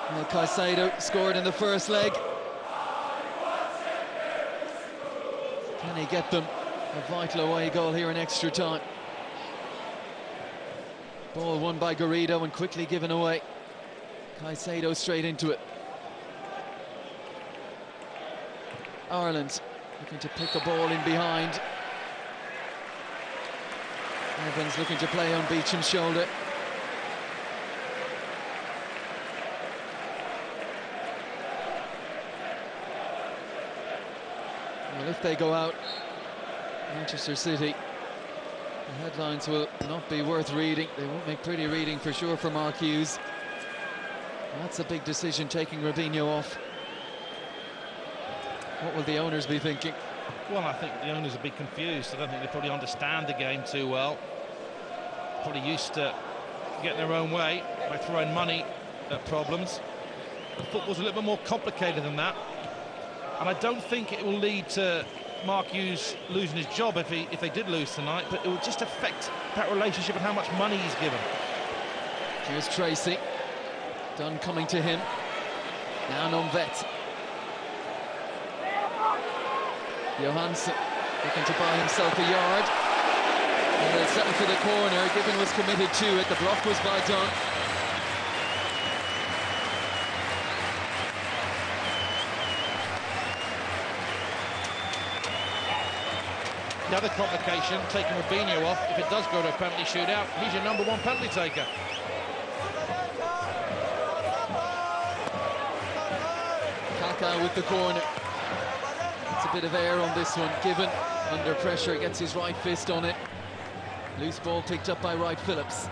Well, Caicedo scored in the first leg. Can he get them a vital away goal here in extra time? Ball won by Garrido and quickly given away. Caicedo straight into it. Ireland looking to pick a ball in behind. Evans looking to play on Beecham's shoulder. Well, if they go out, Manchester City, the headlines will not be worth reading. They won't make pretty reading for sure for Mark Hughes. That's a big decision, taking Rubinho off. What will the owners be thinking? Well, I think the owners will be confused. I don't think they probably understand the game too well. Probably used to getting their own way by throwing money at problems. the football's a little bit more complicated than that. And I don't think it will lead to Mark Hughes losing his job if they did lose tonight, but it will just affect that relationship and how much money he's given. Here's Tracy. Dunn coming to him. Now Nomvet. Johansson looking to buy himself a yard. And they'll settle for the corner. Gibbon was committed to it. The block was by Dunn. The other complication, taking Robinho off, if it does go to a penalty shootout, he's your #1 penalty taker. Kaka with the corner. It's a bit of air on this one. Given under pressure, gets his right fist on it. Loose ball picked up by Wright Phillips.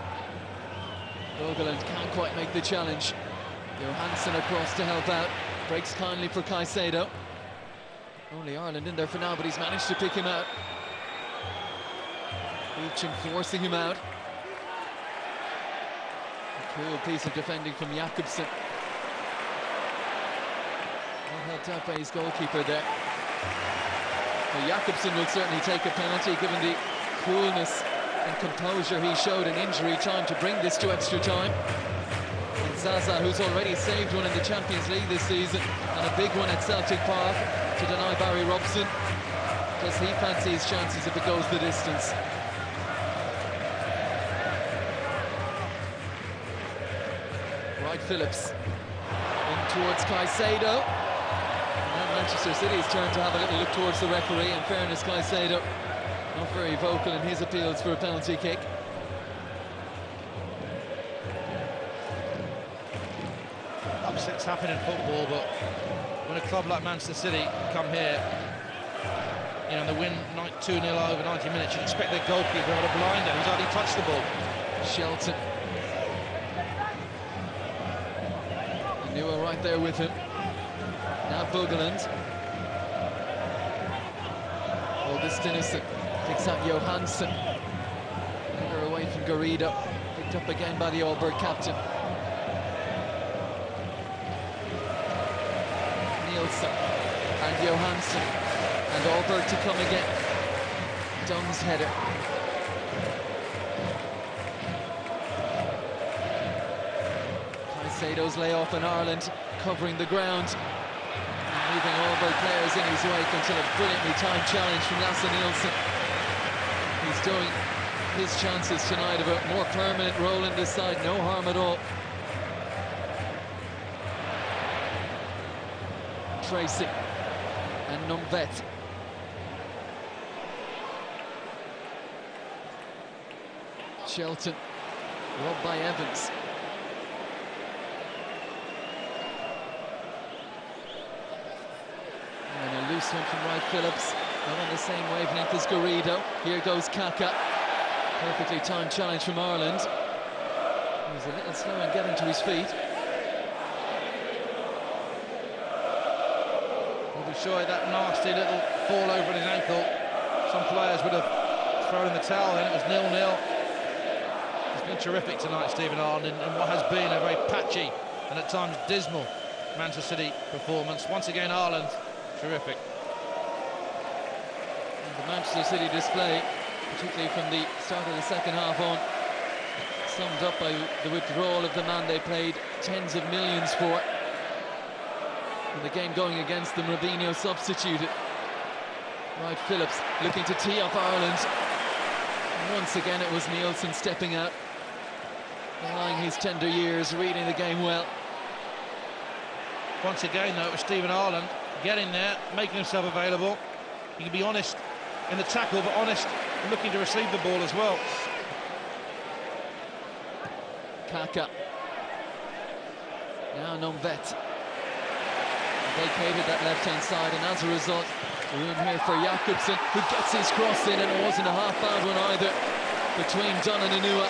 Bogeland can't quite make the challenge. Johansson across to help out. Breaks kindly for Caicedo. Only Ireland in there for now, but he's managed to pick him out. Reaching, forcing him out. A cool piece of defending from Jakobsen. Not helped out by his goalkeeper there. Well, Jakobsen will certainly take a penalty given the coolness and composure he showed in injury time to bring this to extra time. And Zaza, who's already saved one in the Champions League this season, and a big one at Celtic Park to deny Barry Robson. Does he fancy his chances if it goes the distance? Wright Phillips in towards Caicedo. Now Manchester City's turn to have a little look towards the referee. In fairness, Caicedo not very vocal in his appeals for a penalty kick. Upsets happen in football, but when a club like Manchester City come here, you know, they win 2-0 over 90 minutes, you'd expect their goalkeeper to have a blinder. He's hardly touched the ball. Shelton. Nua right there with him. Now Bogeland. Augustinusson picks up Johansson. Header away from Garrido. Picked up again by the Aaborg captain. Nielsen and Johansson. And Aaborg to come again. Dunn's header. Caicedo's layoff in Ireland, covering the ground. And moving Aaborg players in his wake until a brilliantly timed challenge from Lasse Nielsen. He's doing his chances tonight of a more permanent role in this side, no harm at all. Tracy and Nomvet. Shelton, robbed by Evans. And a loose one from Wright Phillips, not on the same wavelength as Garrido. Here goes Kaka. Perfectly timed challenge from Ireland. He was a little slow in getting to his feet. We'll be sure that nasty little fall over his ankle. Some players would have thrown in the towel then. It was 0-0. He's been terrific tonight, Stephen Ireland, in what has been a very patchy and at times dismal Manchester City performance. Once again, Ireland, terrific. And the Manchester City display, particularly from the start of the second half on, summed up by the withdrawal of the man they paid tens of millions for. And the game going against them, Robinho substituted. Wright Phillips looking to tee up Ireland. And once again it was Nielsen stepping out, belying his tender years, reading the game well. Once again though, it was Stephen Ireland getting there, making himself available. He can be honest in the tackle, but honest looking to receive the ball as well. Kaka. Now Nomvet. Vacated that left-hand side, and as a result, room here for Jakobsen, who gets his cross in, and it wasn't a half-bad one either, between Dunn and Anua.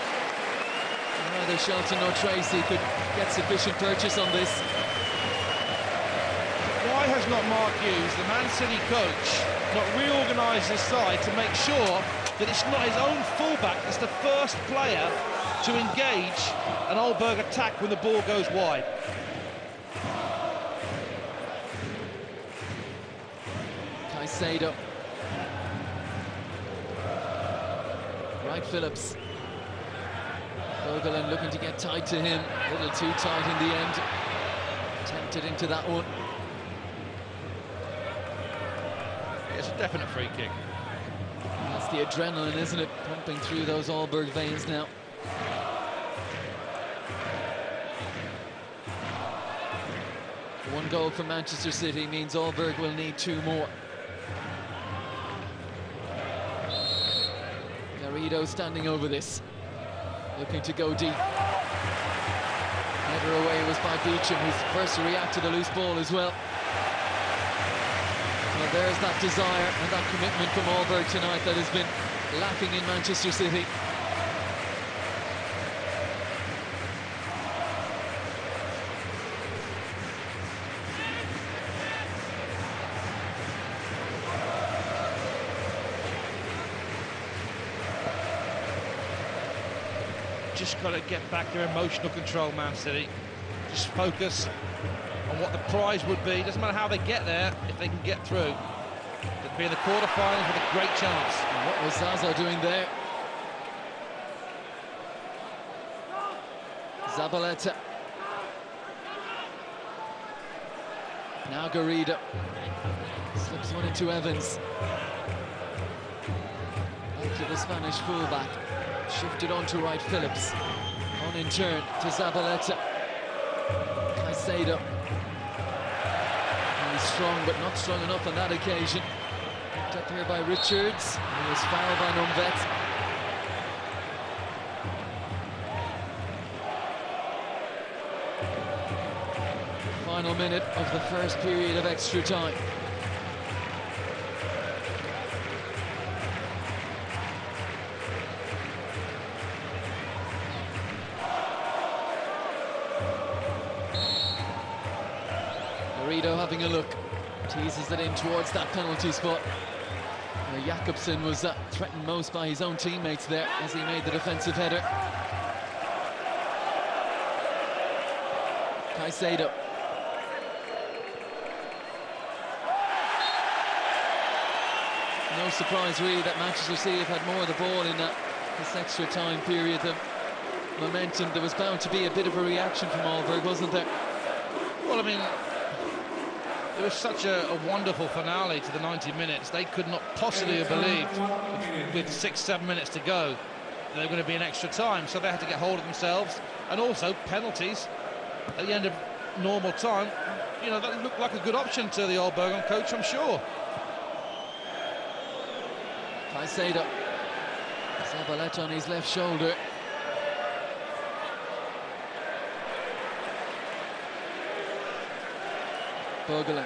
Neither Shelton nor Tracy could get sufficient purchase on this. Why has not Mark Hughes, the Man City coach, not reorganised his side to make sure that it's not his own fullback that's the first player to engage an Aaborg attack when the ball goes wide? Caicedo. Right, Phillips. Bogolan looking to get tight to him. A little too tight in the end. Tempted into that one. It's a definite free kick. That's the adrenaline, isn't it? Pumping through those Aaborg veins now. One goal for Manchester City means Aaborg will need 2 more. Garrido standing over this, looking to go deep. Header away was by Beecham, who's first to react to the loose ball as well. Well, there's that desire and that commitment from Aaborg tonight that has been lacking in Manchester City. Just got to get back their emotional control, Man City. Just focus on what the prize would be. Doesn't matter how they get there, if they can get through. They'd be in the quarterfinals with a great chance. And what was Zaza doing there? Zabaleta. Now Garrido. Slips one into Evans. Back to the Spanish fullback. Shifted on to right, Phillips. On in turn to Zabaleta. Caicedo. He's strong, but not strong enough on that occasion. Picked up here by Richards. He was fouled by Numvet. Final minute of the first period of extra time. Garrido having a look, teases it in towards that penalty spot. Jakobsen was threatened most by his own teammates there as he made the defensive header. Caicedo. No surprise really that Manchester City have had more of the ball in this extra time period. The momentum, there was bound to be a bit of a reaction from Aaborg, wasn't there? Well, I mean, it was such a wonderful finale to the 90 minutes. They could not possibly have believed, with 6-7 minutes to go, they were going to be in extra time. So they had to get hold of themselves. And also, penalties at the end of normal time. You know, that looked like a good option to the Aaborg coach, I'm sure. Caicedo. Zabaleta on his left shoulder. Bogolan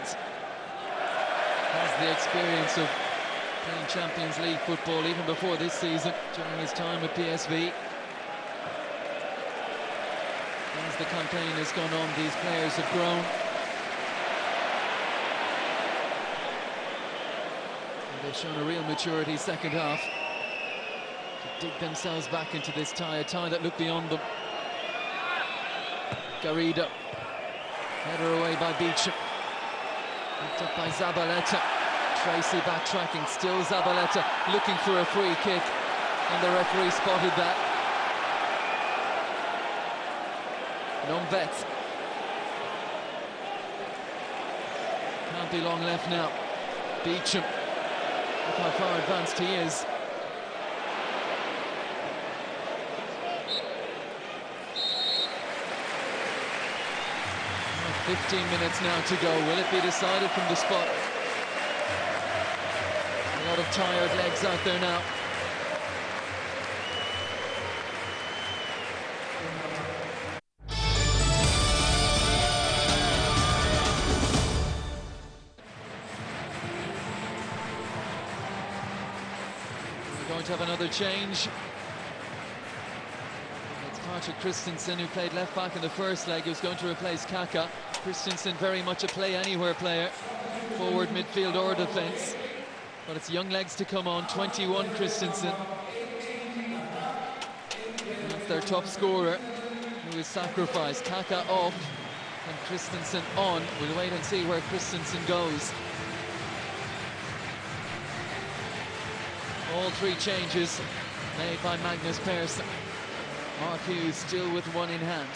has the experience of playing Champions League football even before this season, during his time at PSV. As the campaign has gone on, these players have grown. And they've shown a real maturity second half to dig themselves back into this tie, a tie that looked beyond them. Garrido. Header away by Beecham. Picked up by Zabaleta. Tracy backtracking, still Zabaleta looking for a free kick, and the referee spotted that. Numvet. Can't be long left now. Beecham. Look how far advanced he is. Well, 15 minutes now to go. Will it be decided from the spot? A lot of tired legs out there now. We're going to have another change. It's Patrick Christensen, who played left back in the first leg, who's going to replace Kaka. Christensen very much a play-anywhere player, forward, midfield or defence. But it's young legs to come on. 21 Christensen. That's their top scorer, who is sacrificed. Kaka off and Christensen on. We'll wait and see where Christensen goes. All three changes made by Magnus Persson. Mark Hughes still with one in hand.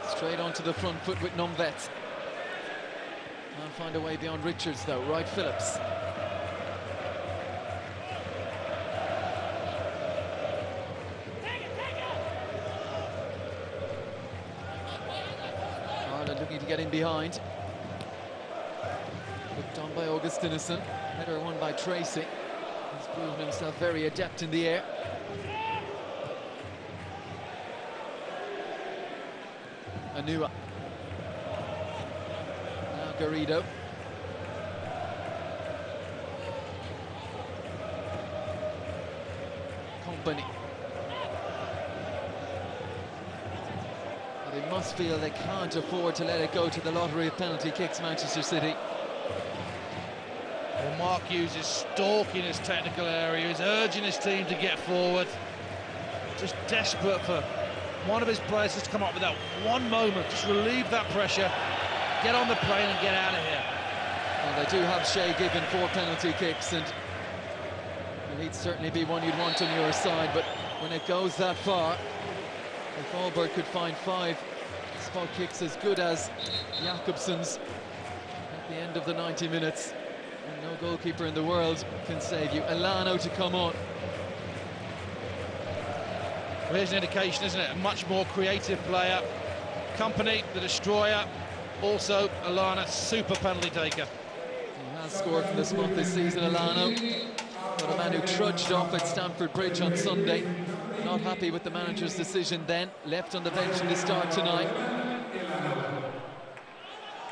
Straight onto the front foot with Nomvet. Can't find a way beyond Richards though. Wright Phillips. Ireland looking to get in behind. Looked on by Augustinissen. Header won by Tracy. He's proven himself very adept in the air. Anua. Now Garrido. Company. Well, they must feel they can't afford to let it go to the lottery of penalty kicks, Manchester City. Well, Mark Hughes is stalking his technical area, he's urging his team to get forward. Just desperate for one of his players to come up with that one moment, just relieve that pressure, get on the plane and get out of here. Well, they do have Shea Given 4 penalty kicks, and he'd certainly be one you'd want on your side, but when it goes that far, if Aaborg could find 5 spot kicks as good as Jakobsen's at the end of the 90 minutes, and no goalkeeper in the world can save you. Elano to come on. Well, here's an indication, isn't it? A much more creative player. Company, the destroyer. Also, Elano, super penalty taker. He has scored for the spot this season, Elano. But a man who trudged off at Stamford Bridge on Sunday. Not happy with the manager's decision then. Left on the bench in the start tonight.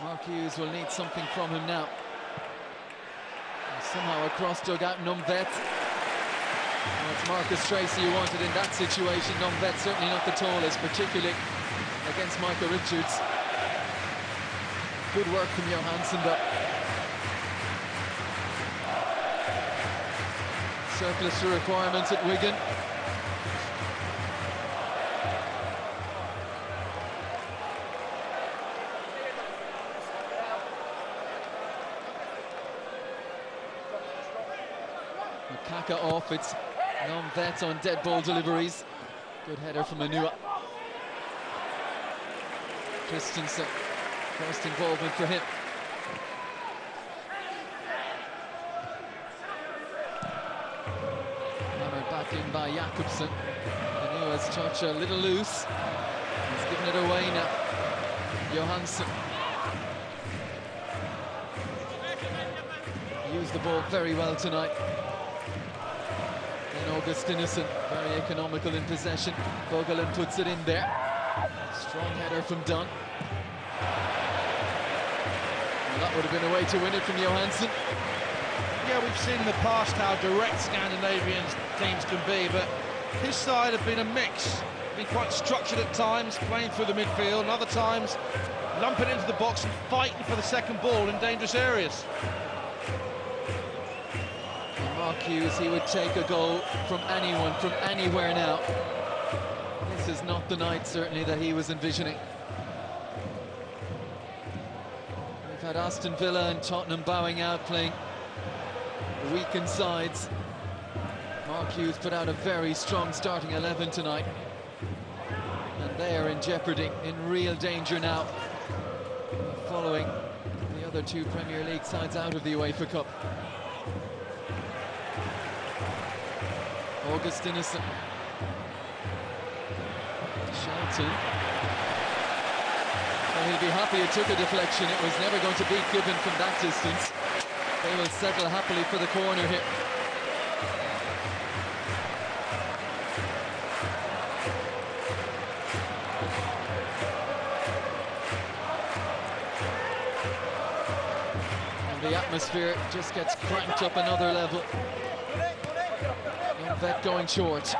Mark Hughes will need something from him now. And somehow across dugout, Nomvet. Well, it's Marcus Tracy who wanted in that situation. Nomvet certainly not the tallest, particularly against Michael Richards. Good work from Johansson though. Surplus to requirements at Wigan. Makaka off, it's Nomvet on dead ball deliveries. Good header from Anua. Christensen, first involvement for him. Hammered back in by Jakobsen. Anua's touch a little loose. He's given it away now. Johansson. Used the ball very well tonight. Then Augustinissen, very economical in possession. Bogelin puts it in there. Strong header from Dunn. Well, that would have been a way to win it from Johansson. Yeah, we've seen in the past how direct Scandinavian teams can be, but his side have been a mix. Been quite structured at times, playing through the midfield, and other times lumping into the box and fighting for the second ball in dangerous areas. Mark Hughes, he would take a goal from anyone, from anywhere now. This is not the night, certainly, that he was envisioning. We've had Aston Villa and Tottenham bowing out, playing weakened sides. Mark Hughes put out a very strong starting 11 tonight. And they are in jeopardy, in real danger now, following the other 2 Premier League sides out of the UEFA Cup. Augustinissen. Shelton. Well, he'll be happy it took a deflection. It was never going to beat Given from that distance. They will settle happily for the corner here. And the atmosphere just gets cranked up another level. Nomvet going short.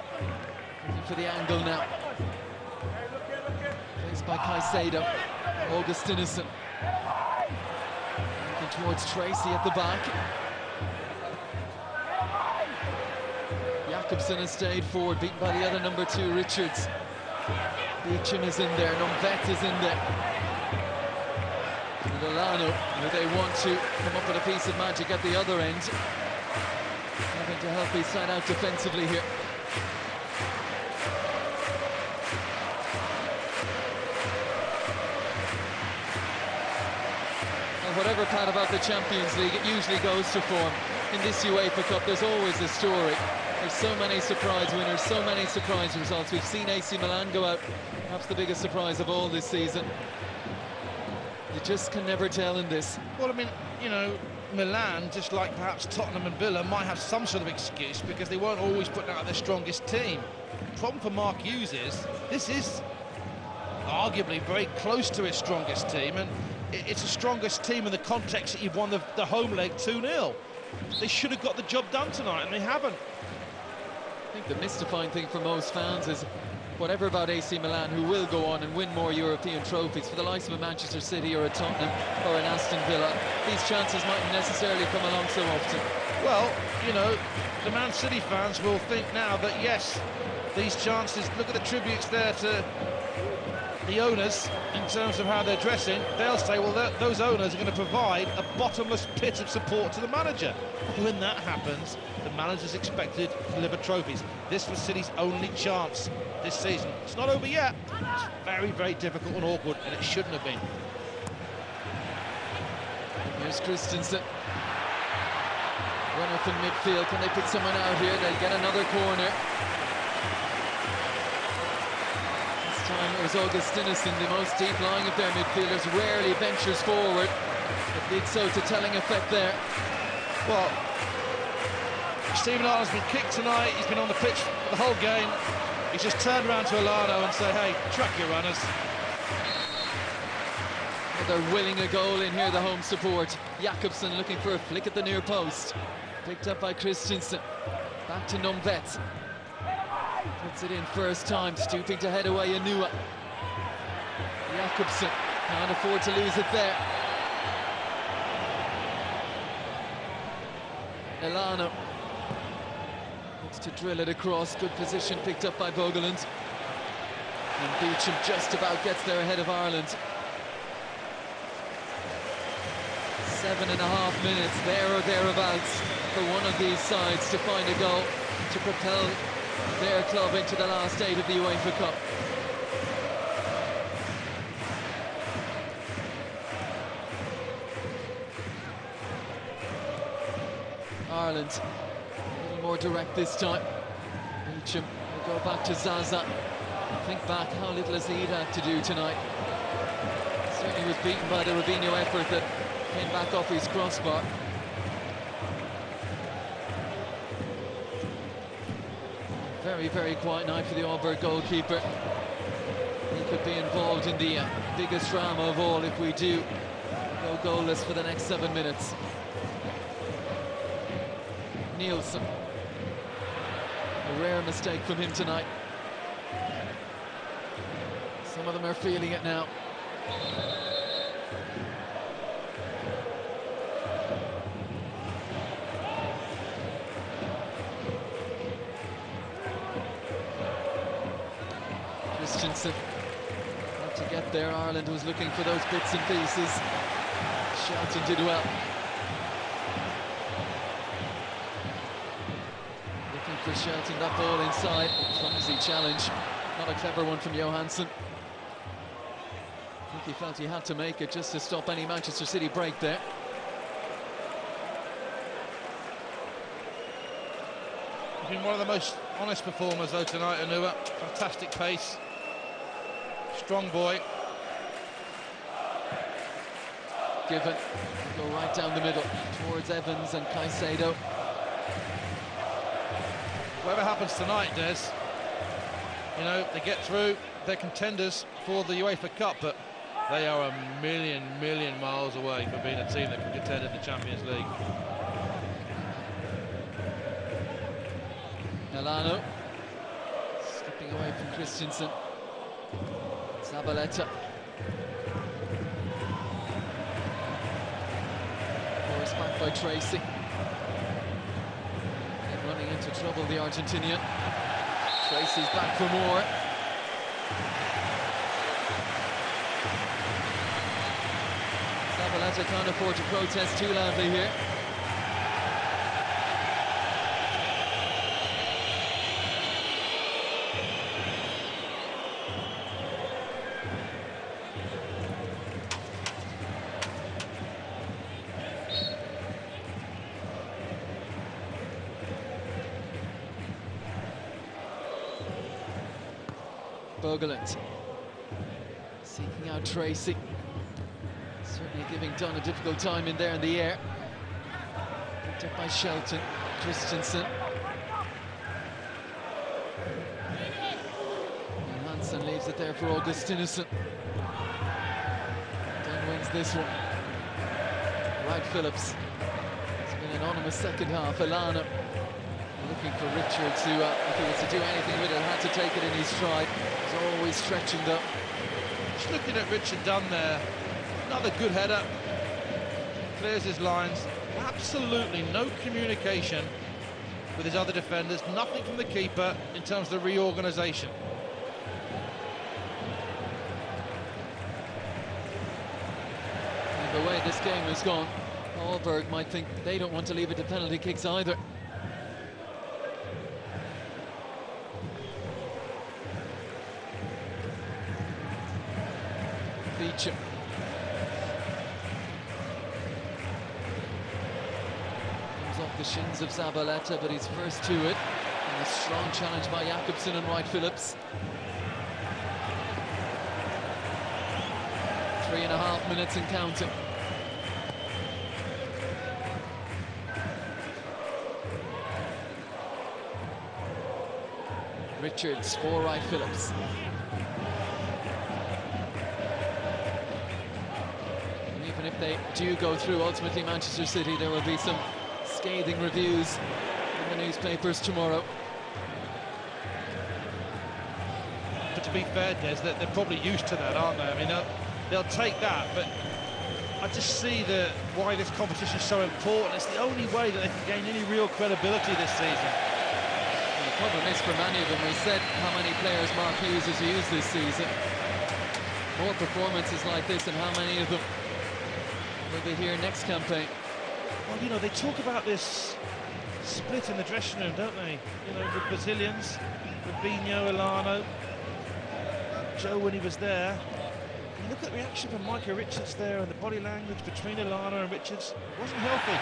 Looking for the angle now. Placed by Caicedo. Augustinissen. Looking towards Tracy at the back. Jakobsen has stayed forward, beaten by the other number 2, Richards. Beecham is in there, Numvet is in there. And Delano, who they want to come up with a piece of magic at the other end. Having to help his side out defensively here. And whatever part about the Champions League, it usually goes to form. In this UEFA Cup, there's always a story. There's so many surprise winners, so many surprise results. We've seen AC Milan go out, perhaps the biggest surprise of all this season. You just can never tell in this. Well, I mean, you know, Milan, just like perhaps Tottenham and Villa, might have some sort of excuse because they weren't always putting out their strongest team. The problem for Mark Hughes is, this is arguably very close to his strongest team, and it's the strongest team in the context that you've won the home leg 2-0. They should have got the job done tonight, and they haven't. I think the mystifying thing for most fans is whatever about AC Milan, who will go on and win more European trophies, for the likes of a Manchester City or a Tottenham or an Aston Villa, these chances mightn't necessarily come along so often. Well, you know, the Man City fans will think now that, yes, these chances, look at the tributes there to the owners in terms of how they're dressing. They'll say, well, those owners are going to provide a bottomless pit of support to the manager. When that happens, the manager's expected to deliver trophies. This was City's only chance this season. It's not over yet. It's very, very difficult and awkward, and it shouldn't have been. Here's Christensen. Runner from midfield. Can they pick someone out here? They'll get another corner. This time it was Augustinusson, the most deep-lying of their midfielders, rarely ventures forward, but did so to telling effect there. Well, Stephen Ireland's been kicked tonight. He's been on the pitch for the whole game. He's just turned around to Alano and said, hey, track your runners. Well, they're willing a goal in here, the home support. Jakobsen looking for a flick at the near post. Picked up by Christensen. Back to Numvet. Puts it in first time, stooping to head away Anua. Jakobsen can't afford to lose it there. Elano looks to drill it across. Good position picked up by Bogeland. And Beecham just about gets there ahead of Ireland. 7.5 minutes, there or thereabouts, for one of these sides to find a goal to propel their club into the last 8 of the UEFA Cup. Ireland a little more direct this time. Beecham will go back to Zaza. Think back how little has he had to do tonight. Certainly was beaten by the Robinho effort that came back off his crossbar. Very, very quiet night for the Aaborg goalkeeper. He could be involved in the biggest drama of all if we do go goalless for the next 7 minutes. Nielsen. A rare mistake from him tonight. Some of them are feeling it now. Christensen had to get there. Ireland was looking for those bits and pieces. Shelton did well. Looking for Shelton, that ball inside. Clumsy challenge. Not a clever one from Johansson. I think he felt he had to make it just to stop any Manchester City break there. He's been one of the most honest performers though tonight, Anua. Fantastic pace. Strong boy. Given, go right down the middle towards Evans and Caicedo. Whatever happens tonight, Des, you know, they get through, they're contenders for the UEFA Cup, but they are a million miles away from being a team that can contend in the Champions League. Elano slipping away from Christensen. Zabaleta. Forced back by Tracy. And running into trouble, the Argentinian. Tracy's back for more. Zabaleta can't afford to protest too loudly here. Bogeland seeking out Tracy. Certainly giving Dunn a difficult time in there in the air. Picked up by Shelton. Christensen. And Hansen leaves it there for Augustinusson. Dunn wins this one. Wright Phillips. It's been an anonymous second half. Alana looking for Richard to, if he was to do anything with it, had to take it in his stride. He's always stretching though. Just looking at Richard Dunn there. Another good header. Clears his lines. Absolutely no communication with his other defenders. Nothing from the keeper in terms of the reorganisation. And the way this game has gone, Aaborg might think they don't want to leave it to penalty kicks either. Beecham. Comes off the shins of Zabaleta, but he's first to it. And a strong challenge by Jakobsen and Wright Phillips. 3.5 minutes and counting. Richards for Wright Phillips. Even if they do go through, ultimately Manchester City, there will be some scathing reviews in the newspapers tomorrow. But to be fair, Des, they're probably used to that, aren't they? I mean, they'll take that, but I just see why this competition is so important. It's the only way that they can gain any real credibility this season. And the problem is for many of them, we said how many players Mark Hughes has used this season. More performances like this, and how many of them will be here next campaign. Well, you know, they talk about this split in the dressing room, don't they? You know, the Brazilians, Rubinho, Elano, Joe when he was there. You look at the reaction from Micah Richards there, and the body language between Elano and Richards wasn't healthy.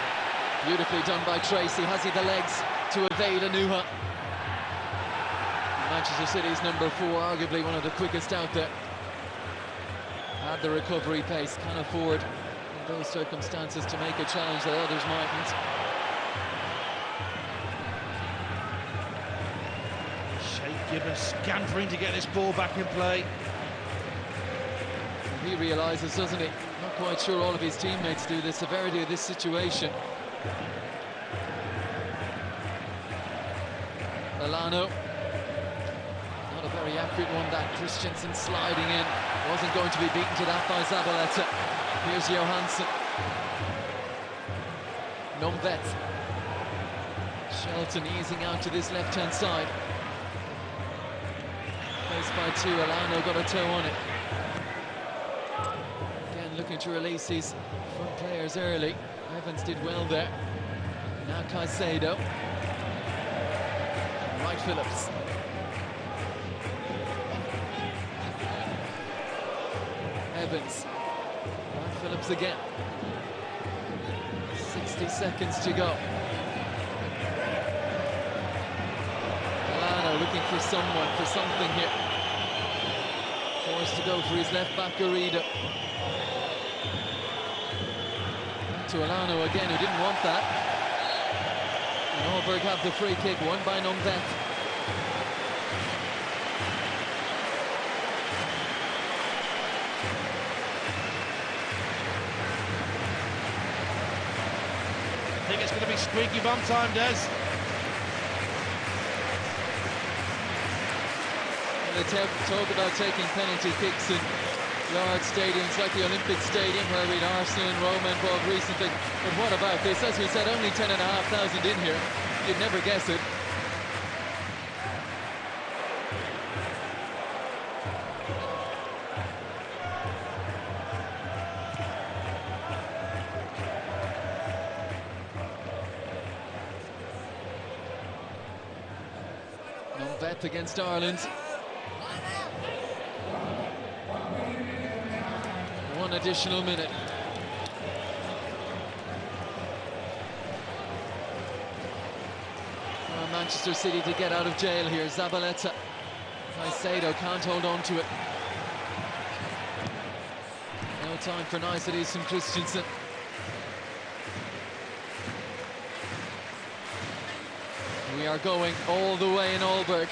Beautifully done by Tracy. Has he the legs to evade Anuha? Manchester City's number 4, arguably one of the quickest out there. Had the recovery pace, can afford in those circumstances to make a challenge that others mightn't. Shea Gibbons scampering to get this ball back in play. He realises, doesn't he? Not quite sure all of his teammates do, the severity of this situation. Elano. Not a very accurate one, that. Christensen sliding in. Wasn't going to be beaten to that by Zabaleta. Here's Johansson. Nomvet. Shelton easing out to this left-hand side. Placed by 2, Elano got a toe on it. Again, looking to release his front players early. Evans did well there. Now Caicedo. Wright Phillips. Evans. Wright Phillips again. 60 seconds to go. Elano looking for someone, for something here. Forced to go for his left back, Garrido. To Elano again, who didn't want that. And Aaborg have the free kick, won by Nomvet. I think it's going to be squeaky bum time, Des. They talk about taking penalty kicks in large stadiums like the Olympic Stadium, where we'd Arsenal and Roma involved recently. But what about this? As we said, only 10,500 in here. You'd never guess it. Bet against Ireland. One additional minute. Manchester City to get out of jail here. Zabaleta. Caicedo can't hold on to it. No time for niceties from Christensen. We are going all the way in Aaborg.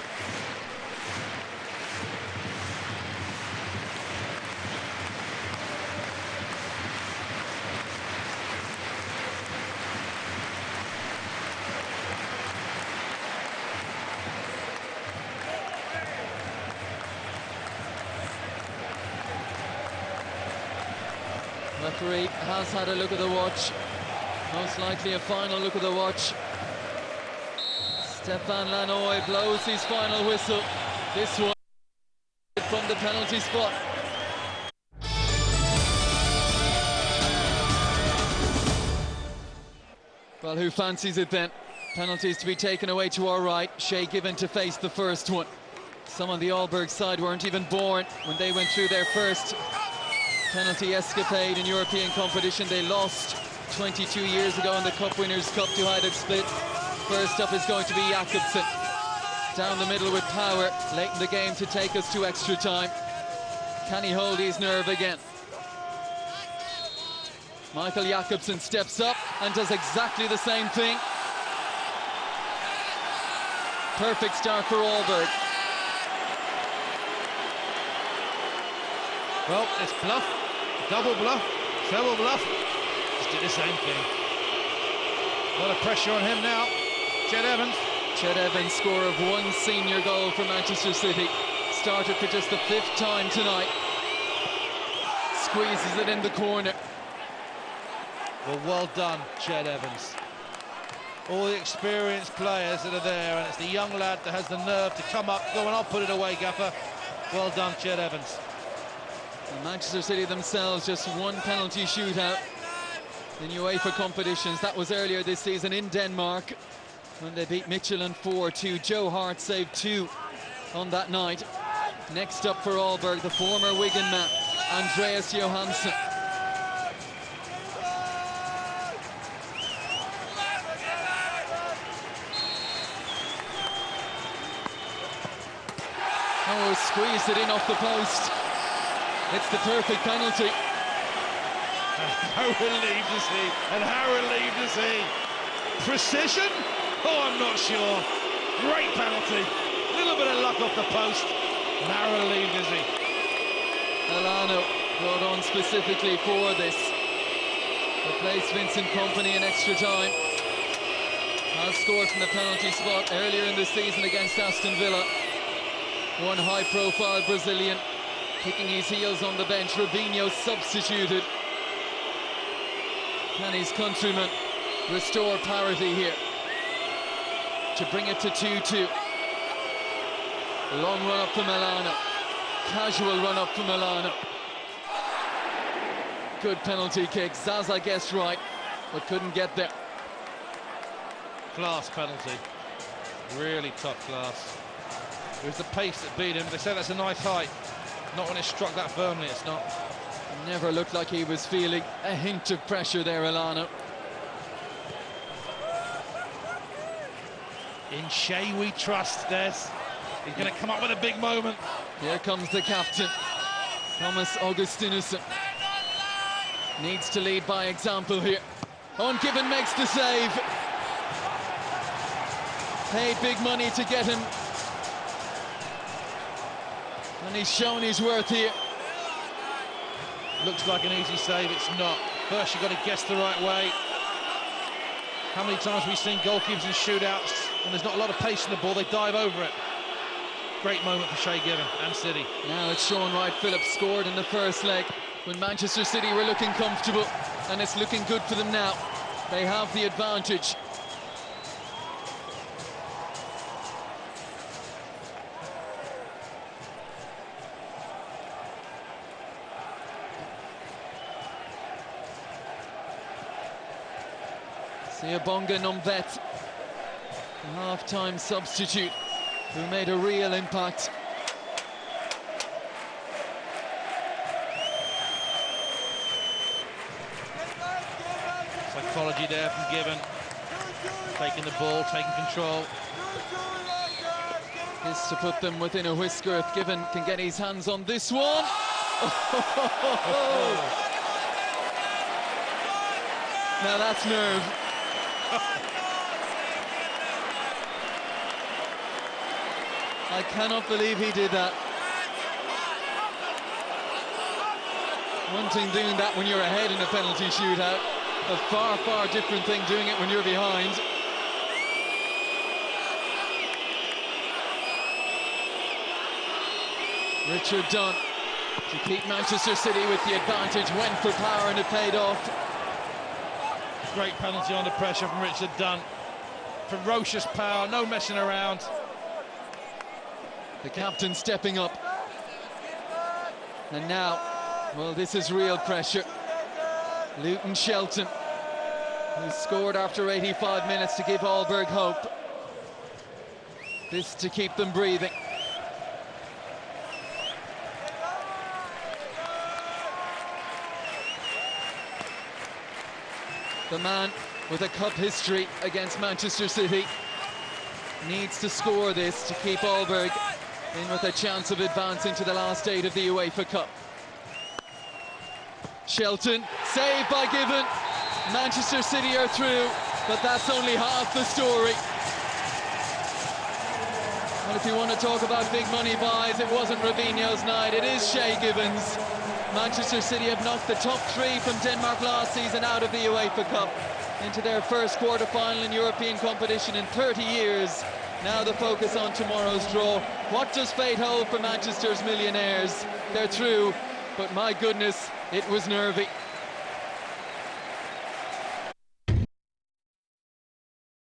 Referee has had a look at the watch. Most likely a final look at the watch. Stéphane Lannoy blows his final whistle. This one from the penalty spot. Well, who fancies it then? Penalties to be taken away to our right. Shay Given to face the first one. Some on the Aaborg side weren't even born when they went through their first penalty escapade in European competition. They lost 22 years ago in the Cup Winners' Cup to Hajduk Split. First up is going to be Jakobsen. Down the middle with power, late in the game to take us to extra time. Can he hold his nerve again? Michael Jakobsen steps up and does exactly the same thing. Perfect start for Aaborg. Well, it's bluff, double bluff, treble bluff. Just did the same thing. A lot of pressure on him now. Ched Evans. Ched Evans, scorer of one senior goal for Manchester City. Started for just the 5th time tonight. Squeezes it in the corner. Well done, Ched Evans. All the experienced players that are there, and it's the young lad that has the nerve to come up, go and I'll put it away, Gaffer. Well done, Ched Evans. And Manchester City themselves just one penalty shootout in UEFA competitions. That was earlier this season in Denmark when they beat Midtjylland 4-2. Joe Hart saved 2 on that night. Next up for Aaborg, the former Wigan man, Andreas Johansson. Oh, squeezed it in off the post. It's the perfect penalty. How relieved is he? And how relieved is he? Precision? Oh, I'm not sure. Great penalty. A little bit of luck off the post. And how relieved is he? Elano brought on specifically for this. Replaced Vincent Kompany in extra time. Has scored from the penalty spot earlier in the season against Aston Villa. One high-profile Brazilian kicking his heels on the bench. Robinho substituted. Can his countrymen restore parity here to bring it to 2-2? Long run up from Elano. Casual run up from Elano. Good penalty kick. Zaza guessed right, but couldn't get there. Class penalty. Really top class. It was the pace that beat him. They say that's a nice height. Not when it struck that firmly, it's not. Never looked like he was feeling a hint of pressure there, Elano. In Shay we trust, Des. He's going to come up with a big moment. Here comes the captain, Thomas Augustinussen. Needs to lead by example here. Given makes the save. Paid big money to get him. And he's shown his worth here. Looks like an easy save, it's not. First, you've got to guess the right way. How many times have we seen goalkeepers in shootouts, when there's not a lot of pace in the ball, they dive over it. Great moment for Shay Given and City. Now it's Sean Wright-Phillips scored in the first leg when Manchester City were looking comfortable, and it's looking good for them now. They have the advantage. Siobonga Nombet, half-time substitute who made a real impact. Psychology there from Given. Taking the ball, taking control. This to put them within a whisker if Given can get his hands on this one. Now that's nerve. I cannot believe he did that. One thing doing that when you're ahead in a penalty shootout, a far, far different thing doing it when you're behind. Richard Dunn to keep Manchester City with the advantage, went for power and it paid off. Great penalty under pressure from Richard Dunn. Ferocious power, no messing around. The captain stepping up. And now, well, this is real pressure. Luton Shelton, who scored after 85 minutes to give Aaborg hope. This to keep them breathing. The man with a cup history against Manchester City needs to score this to keep Aaborg in with a chance of advancing to the last 8 of the UEFA Cup. Shelton, saved by Given. Manchester City are through, but that's only half the story. Well, if you want to talk about big money buys, it wasn't Robinho's night, it is Shay Given's. Manchester City have knocked the top 3 from Denmark last season out of the UEFA Cup into their first quarter-final in European competition in 30 years. Now the focus on tomorrow's draw. What does fate hold for Manchester's millionaires? They're through, but my goodness, it was nervy.